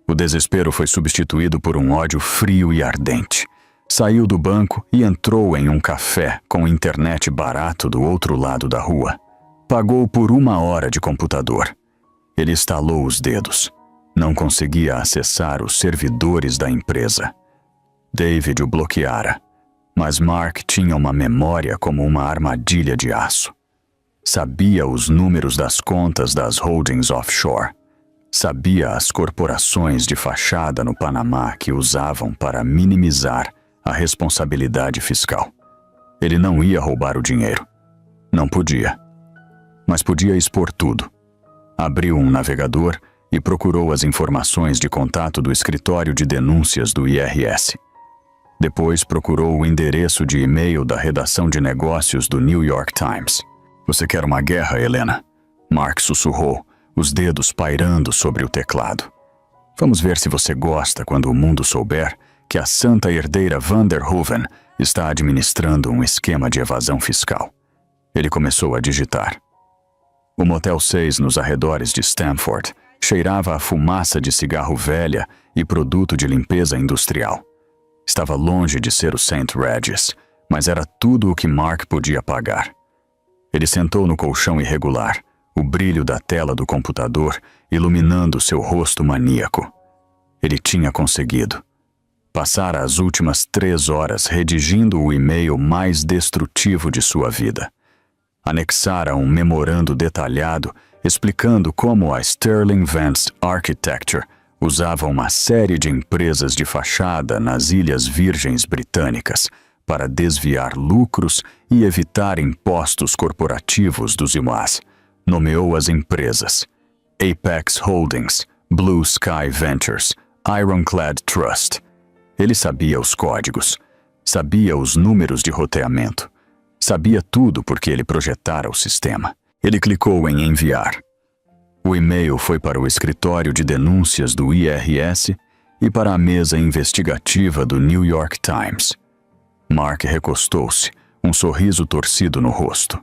Speaker 1: O desespero foi substituído por um ódio frio e ardente. Saiu do banco e entrou em um café com internet barato do outro lado da rua. Pagou por 1 hora de computador. Ele estalou os dedos. Não conseguia acessar os servidores da empresa. David o bloqueara, mas Mark tinha uma memória como uma armadilha de aço. Sabia os números das contas das holdings offshore. Sabia as corporações de fachada no Panamá que usavam para minimizar a responsabilidade fiscal. Ele não ia roubar o dinheiro. Não podia. Mas podia expor tudo. Abriu um navegador e procurou as informações de contato do escritório de denúncias do IRS. Depois procurou o endereço de e-mail da redação de negócios do New York Times. Você quer uma guerra, Helena? Mark sussurrou, os dedos pairando sobre o teclado. Vamos ver se você gosta quando o mundo souber que a santa herdeira Van der Hoeven está administrando um esquema de evasão fiscal. Ele começou a digitar. O Motel 6 nos arredores de Stamford cheirava a fumaça de cigarro velha e produto de limpeza industrial. Estava longe de ser o St. Regis, mas era tudo o que Mark podia pagar. Ele sentou no colchão irregular, o brilho da tela do computador iluminando seu rosto maníaco. Ele tinha conseguido. Passara as últimas 3 horas redigindo o e-mail mais destrutivo de sua vida. Anexara um memorando detalhado explicando como a Sterling Vance Architecture usava uma série de empresas de fachada nas Ilhas Virgens Britânicas para desviar lucros e evitar impostos corporativos dos IMAs, Nomeou as empresas: Apex Holdings, Blue Sky Ventures, Ironclad Trust. Ele sabia os códigos, sabia os números de roteamento, sabia tudo porque ele projetara o sistema. Ele clicou em enviar. O e-mail foi para o escritório de denúncias do IRS e para a mesa investigativa do New York Times. Mark recostou-se, um sorriso torcido no rosto.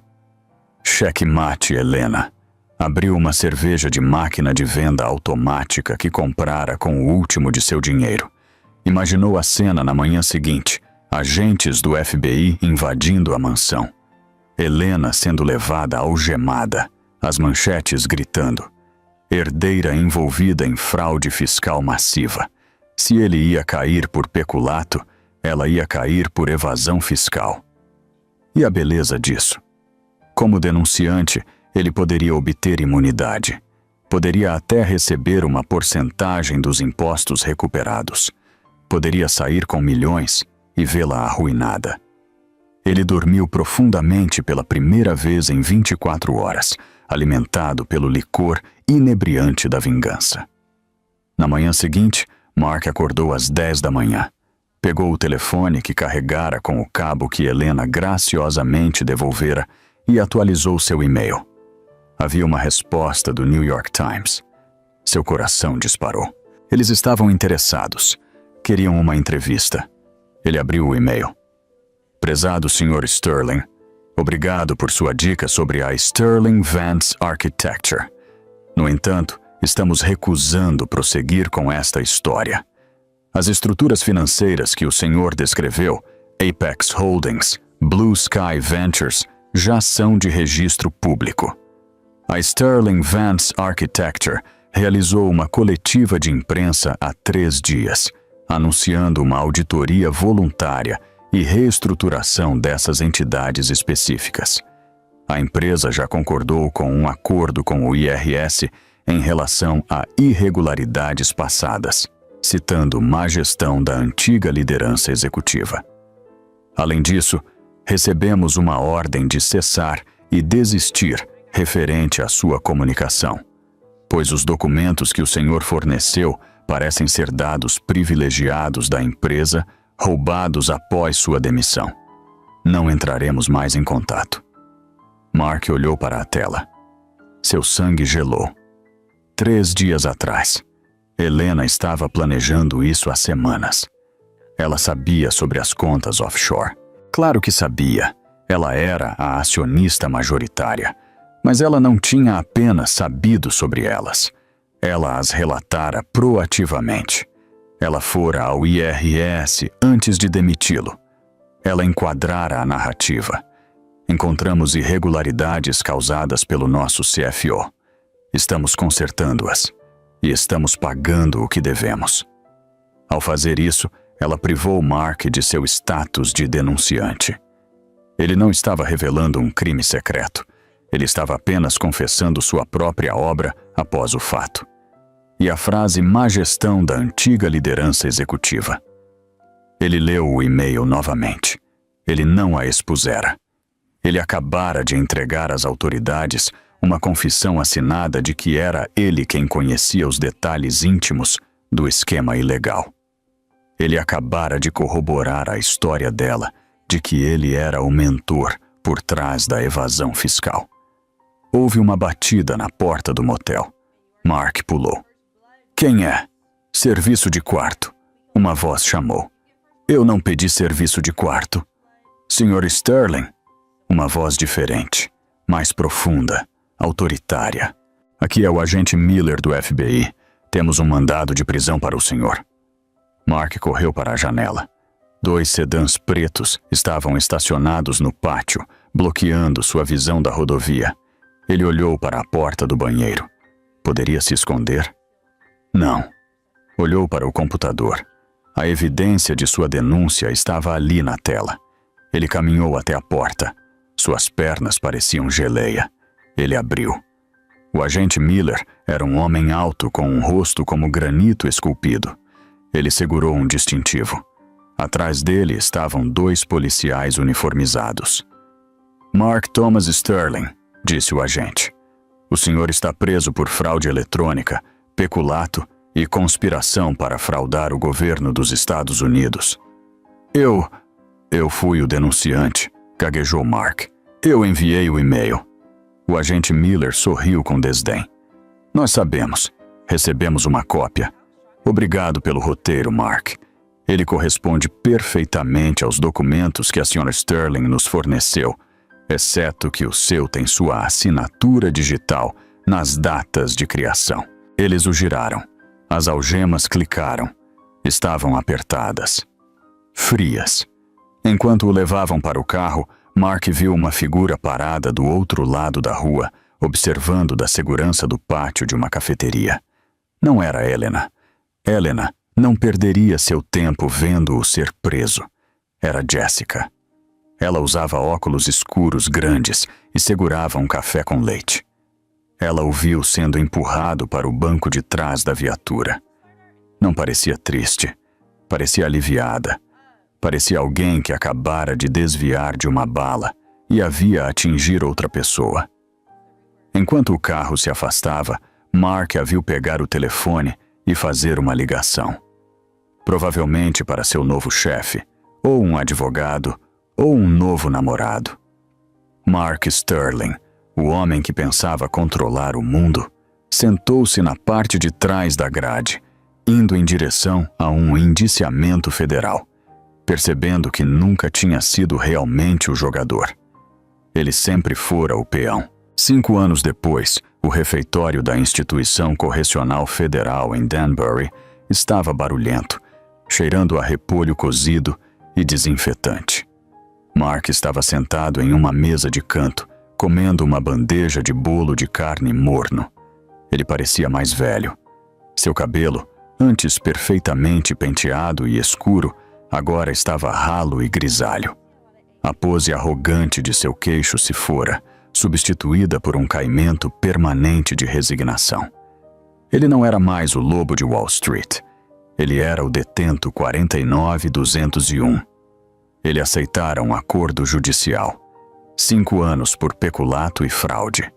Speaker 1: Checkmate, Helena. Abriu uma cerveja de máquina de venda automática que comprara com o último de seu dinheiro. Imaginou a cena na manhã seguinte, agentes do FBI invadindo a mansão. Helena sendo levada algemada, as manchetes gritando. Herdeira envolvida em fraude fiscal massiva. Se ele ia cair por peculato, ela ia cair por evasão fiscal. E a beleza disso? Como denunciante, ele poderia obter imunidade. Poderia até receber uma porcentagem dos impostos recuperados. Poderia sair com milhões e vê-la arruinada. Ele dormiu profundamente pela primeira vez em 24 horas, alimentado pelo licor inebriante da vingança. Na manhã seguinte, Mark acordou às 10 da manhã. Pegou o telefone que carregara com o cabo que Helena graciosamente devolvera e atualizou seu e-mail. Havia uma resposta do New York Times. Seu coração disparou. Eles estavam interessados. Queriam uma entrevista. Ele abriu o e-mail. Prezado Sr. Sterling, obrigado por sua dica sobre a Sterling Vance Architecture. No entanto, estamos recusando prosseguir com esta história. As estruturas financeiras que o senhor descreveu, Apex Holdings, Blue Sky Ventures, já são de registro público. A Sterling Vance Architecture realizou uma coletiva de imprensa há 3 dias, anunciando uma auditoria voluntária e reestruturação dessas entidades específicas. A empresa já concordou com um acordo com o IRS em relação a irregularidades passadas, citando má gestão da antiga liderança executiva. Além disso, recebemos uma ordem de cessar e desistir referente à sua comunicação, pois os documentos que o senhor forneceu parecem ser dados privilegiados da empresa roubados após sua demissão. Não entraremos mais em contato. Mark olhou para a tela. Seu sangue gelou. 3 dias atrás, Helena estava planejando isso há semanas. Ela sabia sobre as contas offshore. Claro que sabia. Ela era a acionista majoritária. Mas ela não tinha apenas sabido sobre elas. Ela as relatara proativamente. Ela fora ao IRS antes de demiti-lo. Ela enquadrara a narrativa. Encontramos irregularidades causadas pelo nosso CFO. Estamos consertando-as. E estamos pagando o que devemos. Ao fazer isso, ela privou Mark de seu status de denunciante. Ele não estava revelando um crime secreto. Ele estava apenas confessando sua própria obra após o fato. E a frase má gestão da antiga liderança executiva. Ele leu o e-mail novamente. Ele não a expusera. Ele acabara de entregar às autoridades uma confissão assinada de que era ele quem conhecia os detalhes íntimos do esquema ilegal. Ele acabara de corroborar a história dela de que ele era o mentor por trás da evasão fiscal. Houve uma batida na porta do motel. Mark pulou. Quem é? Serviço de quarto. Uma voz chamou. Eu não pedi serviço de quarto. Sr. Sterling? Uma voz diferente, mais profunda, autoritária. Aqui é o agente Miller do FBI. Temos um mandado de prisão para o senhor. Mark correu para a janela. 2 sedãs pretos estavam estacionados no pátio, bloqueando sua visão da rodovia. Ele olhou para a porta do banheiro. Poderia se esconder? Não. Olhou para o computador. A evidência de sua denúncia estava ali na tela. Ele caminhou até a porta. Suas pernas pareciam geleia. Ele abriu. O agente Miller era um homem alto com um rosto como granito esculpido. Ele segurou um distintivo. Atrás dele estavam 2 policiais uniformizados. Mark Thomas Sterling, disse o agente. O senhor está preso por fraude eletrônica, peculato e conspiração para fraudar o governo dos Estados Unidos. Eu fui o denunciante, gaguejou Mark. Eu enviei o e-mail. O agente Miller sorriu com desdém. Nós sabemos. Recebemos uma cópia. Obrigado pelo roteiro, Mark. Ele corresponde perfeitamente aos documentos que a Sra. Sterling nos forneceu, exceto que o seu tem sua assinatura digital nas datas de criação. Eles o giraram. As algemas clicaram. Estavam apertadas. Frias. Enquanto o levavam para o carro, Mark viu uma figura parada do outro lado da rua, observando da segurança do pátio de uma cafeteria. Não era Helena. Helena não perderia seu tempo vendo-o ser preso. Era Jessica. Ela usava óculos escuros grandes e segurava um café com leite. Ela o viu sendo empurrado para o banco de trás da viatura. Não parecia triste. Parecia aliviada. Parecia alguém que acabara de desviar de uma bala e havia atingir outra pessoa. Enquanto o carro se afastava, Mark a viu pegar o telefone e fazer uma ligação. Provavelmente para seu novo chefe, ou um advogado, ou um novo namorado. Mark Sterling, o homem que pensava controlar o mundo, sentou-se na parte de trás da grade, indo em direção a um indiciamento federal, percebendo que nunca tinha sido realmente o jogador. Ele sempre fora o peão. 5 anos depois, o refeitório da Instituição Correcional Federal em Danbury estava barulhento, cheirando a repolho cozido e desinfetante. Mark estava sentado em uma mesa de canto, comendo uma bandeja de bolo de carne morno. Ele parecia mais velho. Seu cabelo, antes perfeitamente penteado e escuro, agora estava ralo e grisalho. A pose arrogante de seu queixo se fora, substituída por um caimento permanente de resignação. Ele não era mais o lobo de Wall Street. Ele era o detento 49.201. Ele aceitara um acordo judicial. 5 anos por peculato e fraude.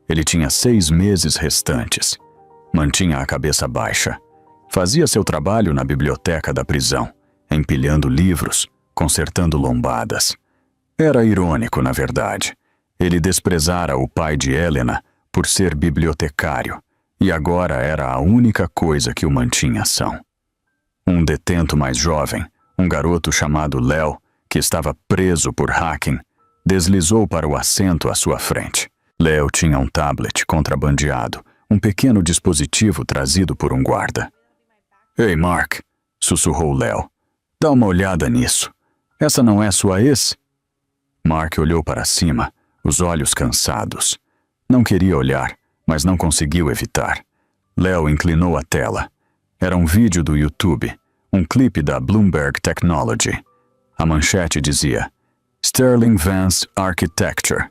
Speaker 1: Ele tinha 6 meses restantes. Mantinha a cabeça baixa. Fazia seu trabalho na biblioteca da prisão, empilhando livros, consertando lombadas. Era irônico, na verdade. Ele desprezara o pai de Helena por ser bibliotecário, e agora era a única coisa que o mantinha são. Um detento mais jovem, um garoto chamado Léo, que estava preso por hacking, deslizou para o assento à sua frente. Léo tinha um tablet contrabandeado, um pequeno dispositivo trazido por um guarda. Ei, Mark, sussurrou Léo. Dá uma olhada nisso. Essa não é sua ex? Mark olhou para cima, os olhos cansados. Não queria olhar, mas não conseguiu evitar. Léo inclinou a tela. Era um vídeo do YouTube, um clipe da Bloomberg Technology. A manchete dizia: Sterling Vance Architecture.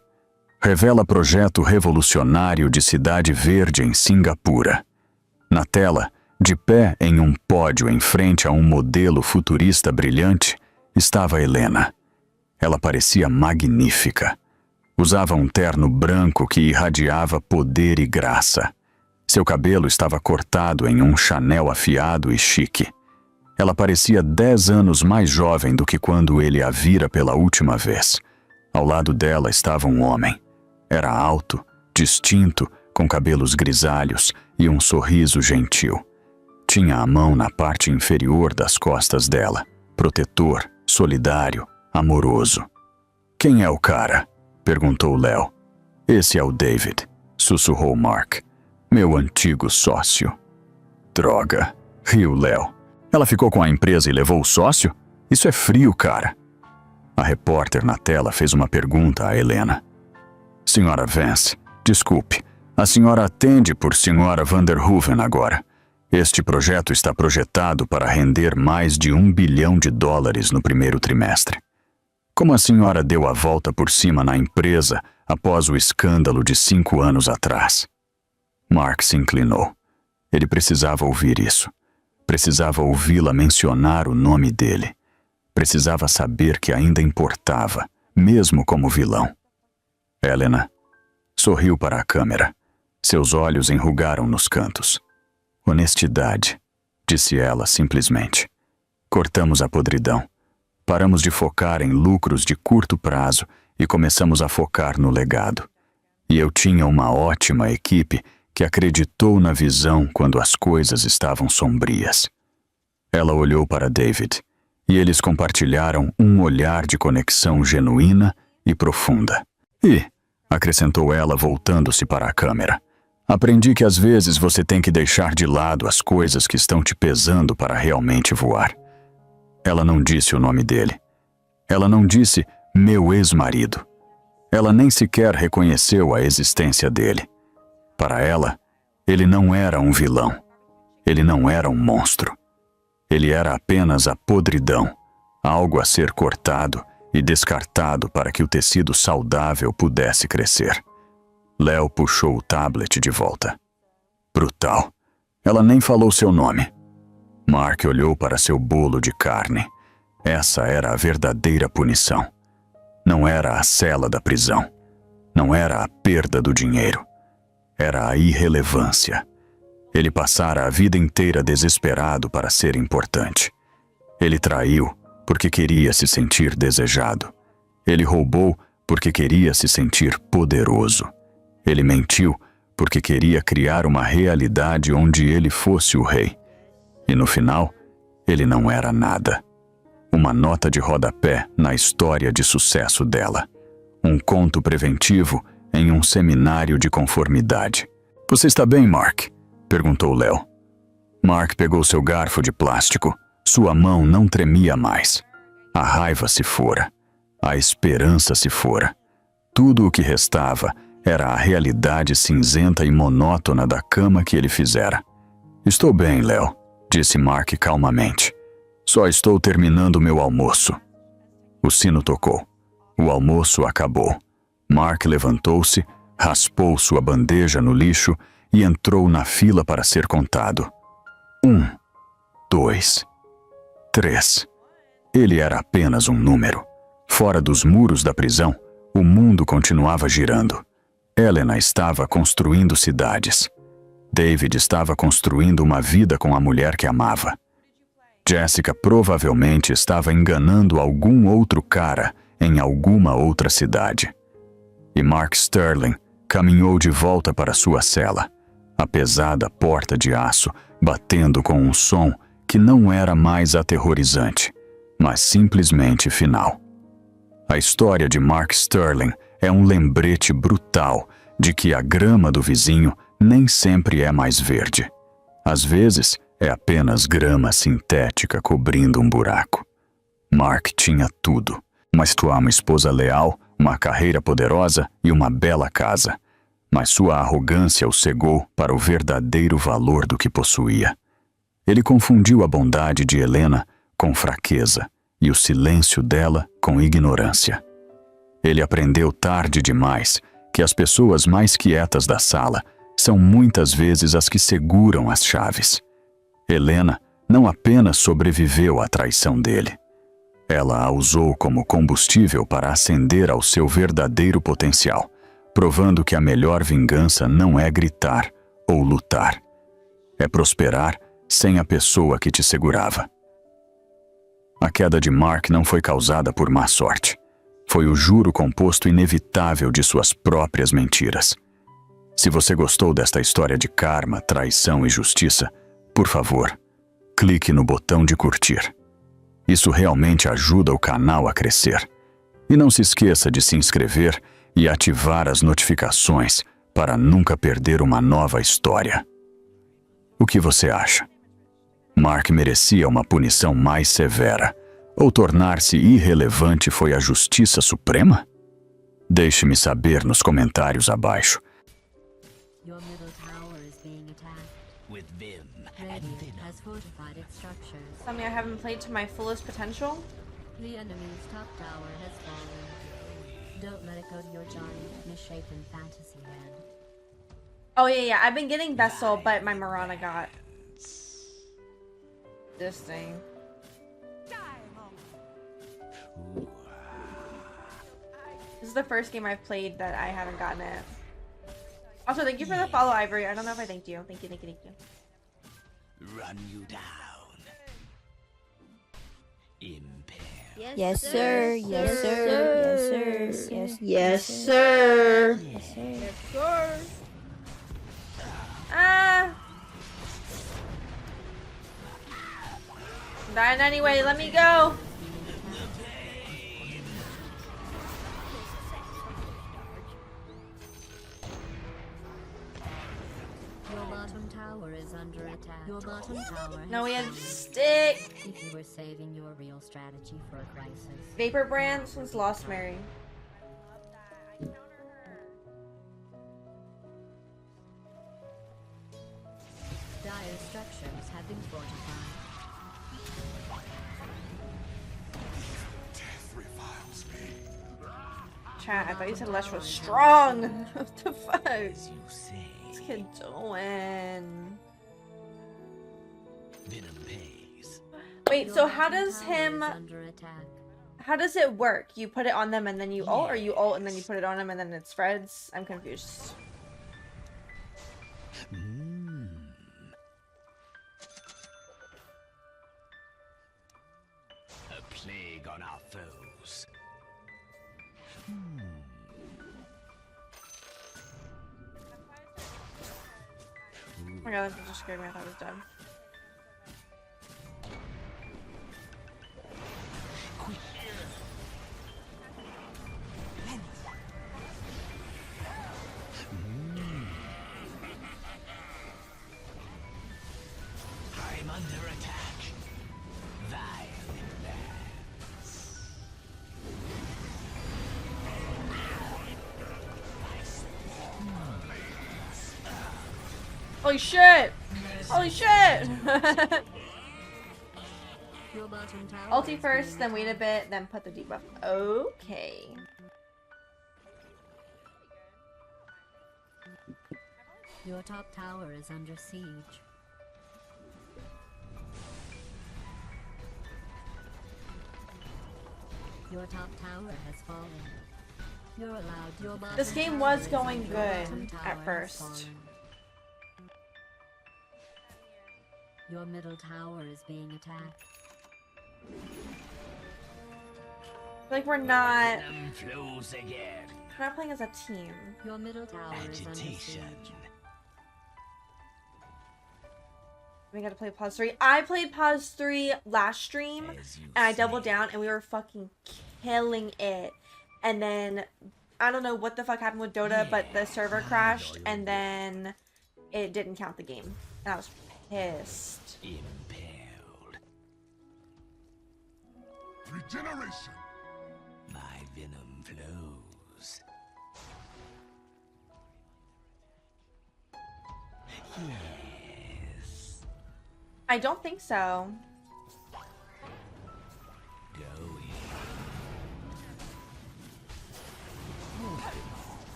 Speaker 1: Revela projeto revolucionário de cidade verde em Singapura. Na tela, de pé em um pódio em frente a um modelo futurista brilhante, estava Helena. Ela parecia magnífica. Usava um terno branco que irradiava poder e graça. Seu cabelo estava cortado em um Chanel afiado e chique. Ela parecia 10 anos mais jovem do que quando ele a vira pela última vez. Ao lado dela estava um homem. Era alto, distinto, com cabelos grisalhos e um sorriso gentil. Tinha a mão na parte inferior das costas dela, protetor, solidário, amoroso. Quem é o cara? Perguntou Léo. Esse é o David, sussurrou Mark. Meu antigo sócio. Droga, riu Léo. Ela ficou com a empresa e levou o sócio? Isso é frio, cara. A repórter na tela fez uma pergunta a Helena. Senhora Vance, desculpe, a senhora atende por Senhora Vanderhoeven agora. Este projeto está projetado para render mais de $1 bilhão no primeiro trimestre. Como a senhora deu a volta por cima na empresa após o escândalo de 5 anos atrás? Mark se inclinou. Ele precisava ouvir isso. Precisava ouvi-la mencionar o nome dele. Precisava saber que ainda importava, mesmo como vilão. Helena sorriu para a câmera. Seus olhos enrugaram nos cantos. Honestidade, disse ela simplesmente. Cortamos a podridão. Paramos de focar em lucros de curto prazo e começamos a focar no legado. E eu tinha uma ótima equipe que acreditou na visão quando as coisas estavam sombrias. Ela olhou para David, e eles compartilharam um olhar de conexão genuína e profunda. E, acrescentou ela voltando-se para a câmera, aprendi que às vezes você tem que deixar de lado as coisas que estão te pesando para realmente voar. Ela não disse o nome dele. Ela não disse meu ex-marido. Ela nem sequer reconheceu a existência dele. Para ela, ele não era um vilão. Ele não era um monstro. Ele era apenas a podridão, algo a ser cortado e descartado para que o tecido saudável pudesse crescer. Léo puxou o tablet de volta. Brutal. Ela nem falou seu nome. Mark olhou para seu bolo de carne. Essa era a verdadeira punição. Não era a cela da prisão. Não era a perda do dinheiro. Era a irrelevância. Ele passara a vida inteira desesperado para ser importante. Ele traiu porque queria se sentir desejado. Ele roubou porque queria se sentir poderoso. Ele mentiu porque queria criar uma realidade onde ele fosse o rei. E no final, ele não era nada. Uma nota de rodapé na história de sucesso dela. Um conto preventivo em um seminário de conformidade. Você está bem, Mark? Perguntou Léo. Mark pegou seu garfo de plástico. Sua mão não tremia mais. A raiva se fora. A esperança se fora. Tudo o que restava era a realidade cinzenta e monótona da cama que ele fizera. Estou bem, Léo, disse Mark calmamente. Só estou terminando meu almoço. O sino tocou. O almoço acabou. Mark levantou-se, raspou sua bandeja no lixo e entrou na fila para ser contado. 1, 2, 3. Ele era apenas um número. Fora dos muros da prisão, o mundo continuava girando. Helena estava construindo cidades. David estava construindo uma vida com a mulher que amava. Jessica provavelmente estava enganando algum outro cara em alguma outra cidade. E Mark Sterling caminhou de volta para sua cela, a pesada porta de aço batendo com um som que não era mais aterrorizante, mas simplesmente final. A história de Mark Sterling é um lembrete brutal de que a grama do vizinho nem sempre é mais verde. Às vezes, é apenas grama sintética cobrindo um buraco. Mark tinha tudo. Uma esposa leal, uma carreira poderosa e uma bela casa. Mas sua arrogância o cegou para o verdadeiro valor do que possuía. Ele confundiu a bondade de Helena com fraqueza e o silêncio dela com ignorância. Ele aprendeu tarde demais que as pessoas mais quietas da sala são muitas vezes as que seguram as chaves. Helena não apenas sobreviveu à traição dele. Ela a usou como combustível para ascender ao seu verdadeiro potencial, provando que a melhor vingança não é gritar ou lutar. É prosperar sem a pessoa que te segurava. A queda de Mark não foi causada por má sorte. Foi o juro composto inevitável de suas próprias mentiras. Se você gostou desta história de karma, traição e justiça, por favor, clique no botão de curtir. Isso realmente ajuda o canal a crescer. E não se esqueça de se inscrever e ativar as notificações para nunca perder uma nova história. O que você acha? Mark merecia uma punição mais severa, ou tornar-se irrelevante foi a justiça suprema? Deixe-me saber nos comentários abaixo.
Speaker 2: Your middle tower is being attacked.
Speaker 3: With vim and
Speaker 2: Radiant
Speaker 3: venom.
Speaker 2: has fortified its structures.
Speaker 4: Something I haven't played to my fullest potential.
Speaker 2: The enemy's top tower has fallen. Don't let it go to your giant, misshapen fantasy land.
Speaker 4: Oh yeah, I've been getting Vessel, but my Marana got this thing. This is the first game I've played that I haven't gotten it. Also, thank you for the follow, Ivory. I don't know if I thanked you. Thank you, thank you, thank you.
Speaker 3: Run you down. Impair.
Speaker 5: Yes, sir. Yes, sir. Yes, sir. Yes,
Speaker 4: Yes, sir.
Speaker 5: yes, sir.
Speaker 4: Yes, sir. Ah. I'm dying anyway. Let me go.
Speaker 2: Your bottom tower is under attack. Your bottom tower has
Speaker 4: No, we had
Speaker 2: fallen.
Speaker 4: stick.
Speaker 2: If you were saving your real strategy for a crisis.
Speaker 4: Vapor Brands was Lost Mary.
Speaker 2: Dire structures have been fortified.
Speaker 4: Chat, I thought you said Lesh was strong. What the fuck?
Speaker 3: As you say,
Speaker 4: This kid doing?
Speaker 3: venom pays.
Speaker 4: Wait, so how does
Speaker 2: Tower
Speaker 4: him?
Speaker 2: is under attack.
Speaker 4: How does it work? You put it on them and then you ult, or you ult and then you put it on them and then it spreads? I'm confused.
Speaker 3: Mmm. A plague on our foes.
Speaker 4: Oh my god, that just scared me. I thought it was dead.
Speaker 3: I'm under attack. Violent lands.
Speaker 4: Holy shit! Holy shit!
Speaker 2: Your bottom tower
Speaker 4: Ulti
Speaker 2: is
Speaker 4: first,
Speaker 2: being
Speaker 4: then wait a bit, then put the debuff. Okay.
Speaker 2: Your top tower is under siege. Your top tower has fallen. You're allowed your bottom
Speaker 4: This game
Speaker 2: tower
Speaker 4: was
Speaker 2: is
Speaker 4: going
Speaker 2: under-
Speaker 4: good
Speaker 2: your bottom tower
Speaker 4: at
Speaker 2: has
Speaker 4: first.
Speaker 2: fallen. Your middle tower is being attacked.
Speaker 4: Like we're not
Speaker 3: Venom flows again.
Speaker 4: playing as a team.
Speaker 2: Your middle tower is under
Speaker 3: Agitation.
Speaker 2: siege.
Speaker 4: We gotta play Pause 3. I played Pause 3 last stream
Speaker 3: As you
Speaker 4: and I doubled
Speaker 3: say.
Speaker 4: down and we were fucking killing it. And then I don't know what the fuck happened with Dota, but the server crashed and then it didn't count the game. And I was pissed.
Speaker 3: Impaled.
Speaker 6: Regeneration.
Speaker 3: My venom flows. Yes.
Speaker 4: I don't think so.
Speaker 3: Going.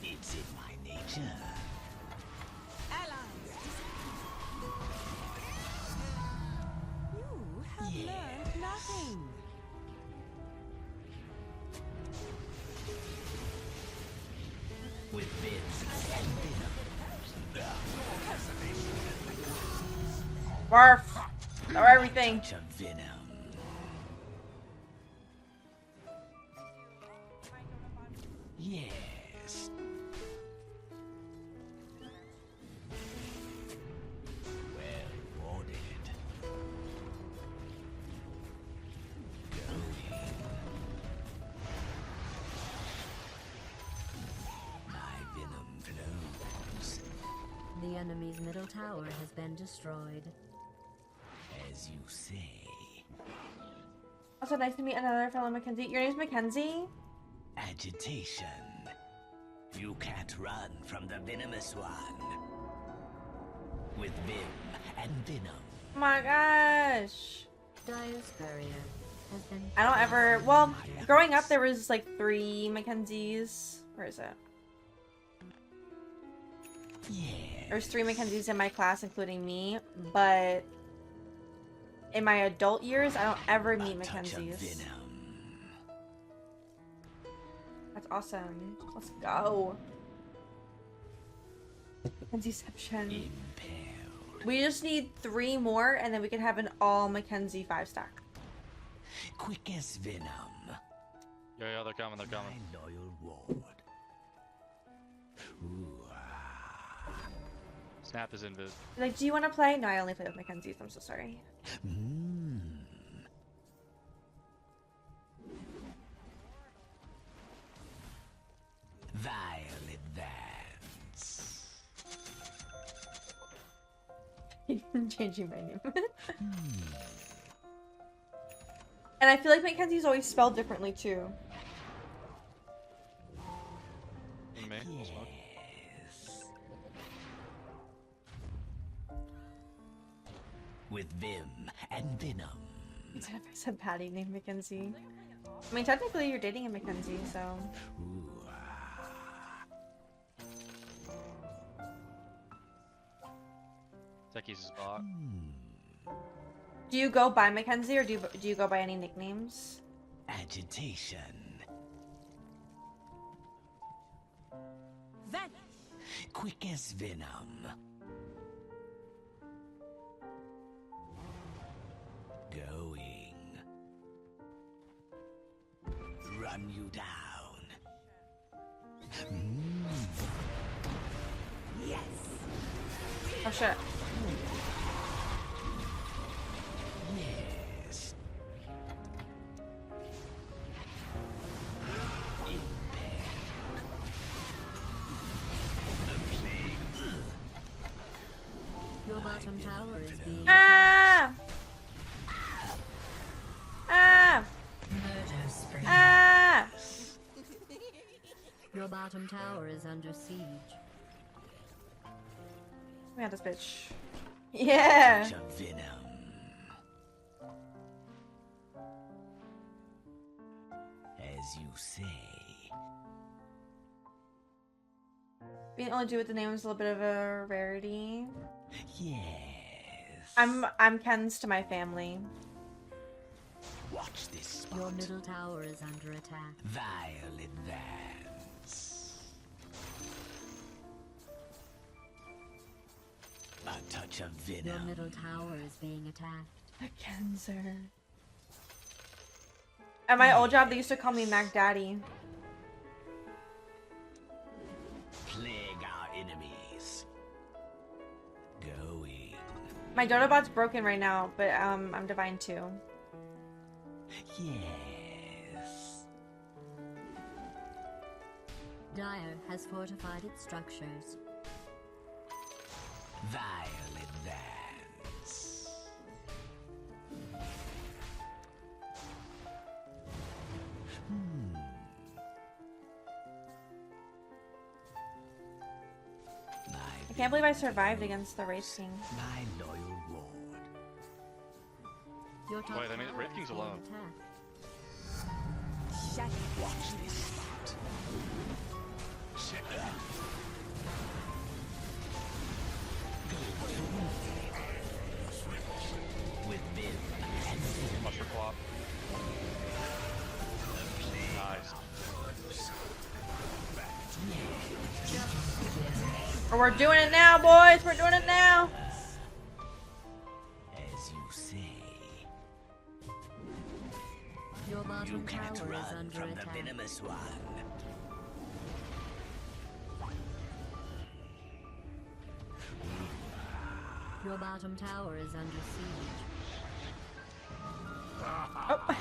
Speaker 3: It's in my nature. With bits and venom.
Speaker 4: Barf. Throw everything.
Speaker 3: Touch of venom. Yes. Well ordered. Going. My venom flows.
Speaker 2: The enemy's middle tower has been destroyed.
Speaker 3: As you say.
Speaker 4: Also, nice to meet another fellow Mackenzie. Your name's Mackenzie?
Speaker 3: Agitation. You can't run from the venomous one. With vim and venom.
Speaker 4: Oh my gosh.
Speaker 2: Dire's barrier has been.
Speaker 4: I don't ever. Well, growing up, there was like 3 Mackenzies. Where is it?
Speaker 3: Yeah.
Speaker 4: There's 3 Mackenzies in my class, including me. But in my adult years, I don't ever meet
Speaker 3: A touch of
Speaker 4: Mackenzies.
Speaker 3: venom.
Speaker 4: That's awesome. Let's go. Mackenzieception.
Speaker 3: Impaled.
Speaker 4: We just need 3 more, and then we can have an all Mackenzie 5-stack.
Speaker 3: Quick as venom.
Speaker 6: Yeah, they're coming, they're
Speaker 3: My
Speaker 6: coming.
Speaker 3: loyal ward. Ooh,
Speaker 6: Snap is invis.
Speaker 4: Like, do you want to play? No, I only play with Mackenzies. I'm so sorry.
Speaker 3: mmm. Violet Vance.
Speaker 4: Changing my name. And I feel like Mackenzie's always spelled differently too.
Speaker 6: Me? Smoke.
Speaker 3: Yes. With vim and venom.
Speaker 4: Instead if I said Patty named Mackenzie. I mean, technically you're dating a Mackenzie, so.
Speaker 3: Ooh,
Speaker 6: Techie's bot.
Speaker 4: Do you go by Mackenzie or do you go by any nicknames?
Speaker 3: agitation. Quick as venom. Going. Run you down. Yes.
Speaker 4: Oh shit.
Speaker 3: Yes.
Speaker 2: Your bottom tower is being
Speaker 4: Ah! Ah! Ah!
Speaker 2: Your bottom tower is under siege.
Speaker 4: We got this bitch. Yeah!
Speaker 3: Touch of venom. As you say.
Speaker 4: We can only do with the name is a little bit of a rarity.
Speaker 3: Yes.
Speaker 4: I'm Ken's to my family.
Speaker 3: Watch this spot.
Speaker 2: Your middle tower is under attack.
Speaker 3: Violet Vance. A touch of
Speaker 2: Your
Speaker 3: venom.
Speaker 2: middle tower is being attacked.
Speaker 4: Mackenzie. At my old job, they used to call me Mac Daddy.
Speaker 3: Plague our enemies. Going.
Speaker 4: My Dotobot's broken right now, but I'm Divine too.
Speaker 3: Yes.
Speaker 2: Dire has fortified its structures.
Speaker 3: Violet Vance.
Speaker 4: I can't believe I survived against the Wraith King.
Speaker 3: My loyal ward.
Speaker 2: Your top
Speaker 6: Wait, I mean,
Speaker 2: tower
Speaker 6: Wraith
Speaker 2: is
Speaker 6: King's
Speaker 2: being
Speaker 6: alone.
Speaker 2: attacked.
Speaker 3: Watch this spot. With Vim and Vim.
Speaker 6: Mushroom flop. Nice.
Speaker 4: We're doing it now, boys! We're doing it now!
Speaker 3: As you say.
Speaker 2: Your
Speaker 3: You
Speaker 2: bottom
Speaker 3: can't
Speaker 2: tower is
Speaker 3: run
Speaker 2: under
Speaker 3: from the
Speaker 2: attack.
Speaker 3: venomous one.
Speaker 2: Your bottom tower is under siege.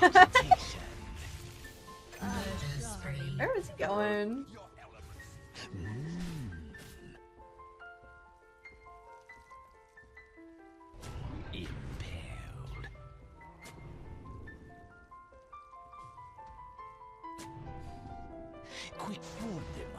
Speaker 3: Agitation.
Speaker 4: Where is he going?
Speaker 3: Impaled. Quick, ward them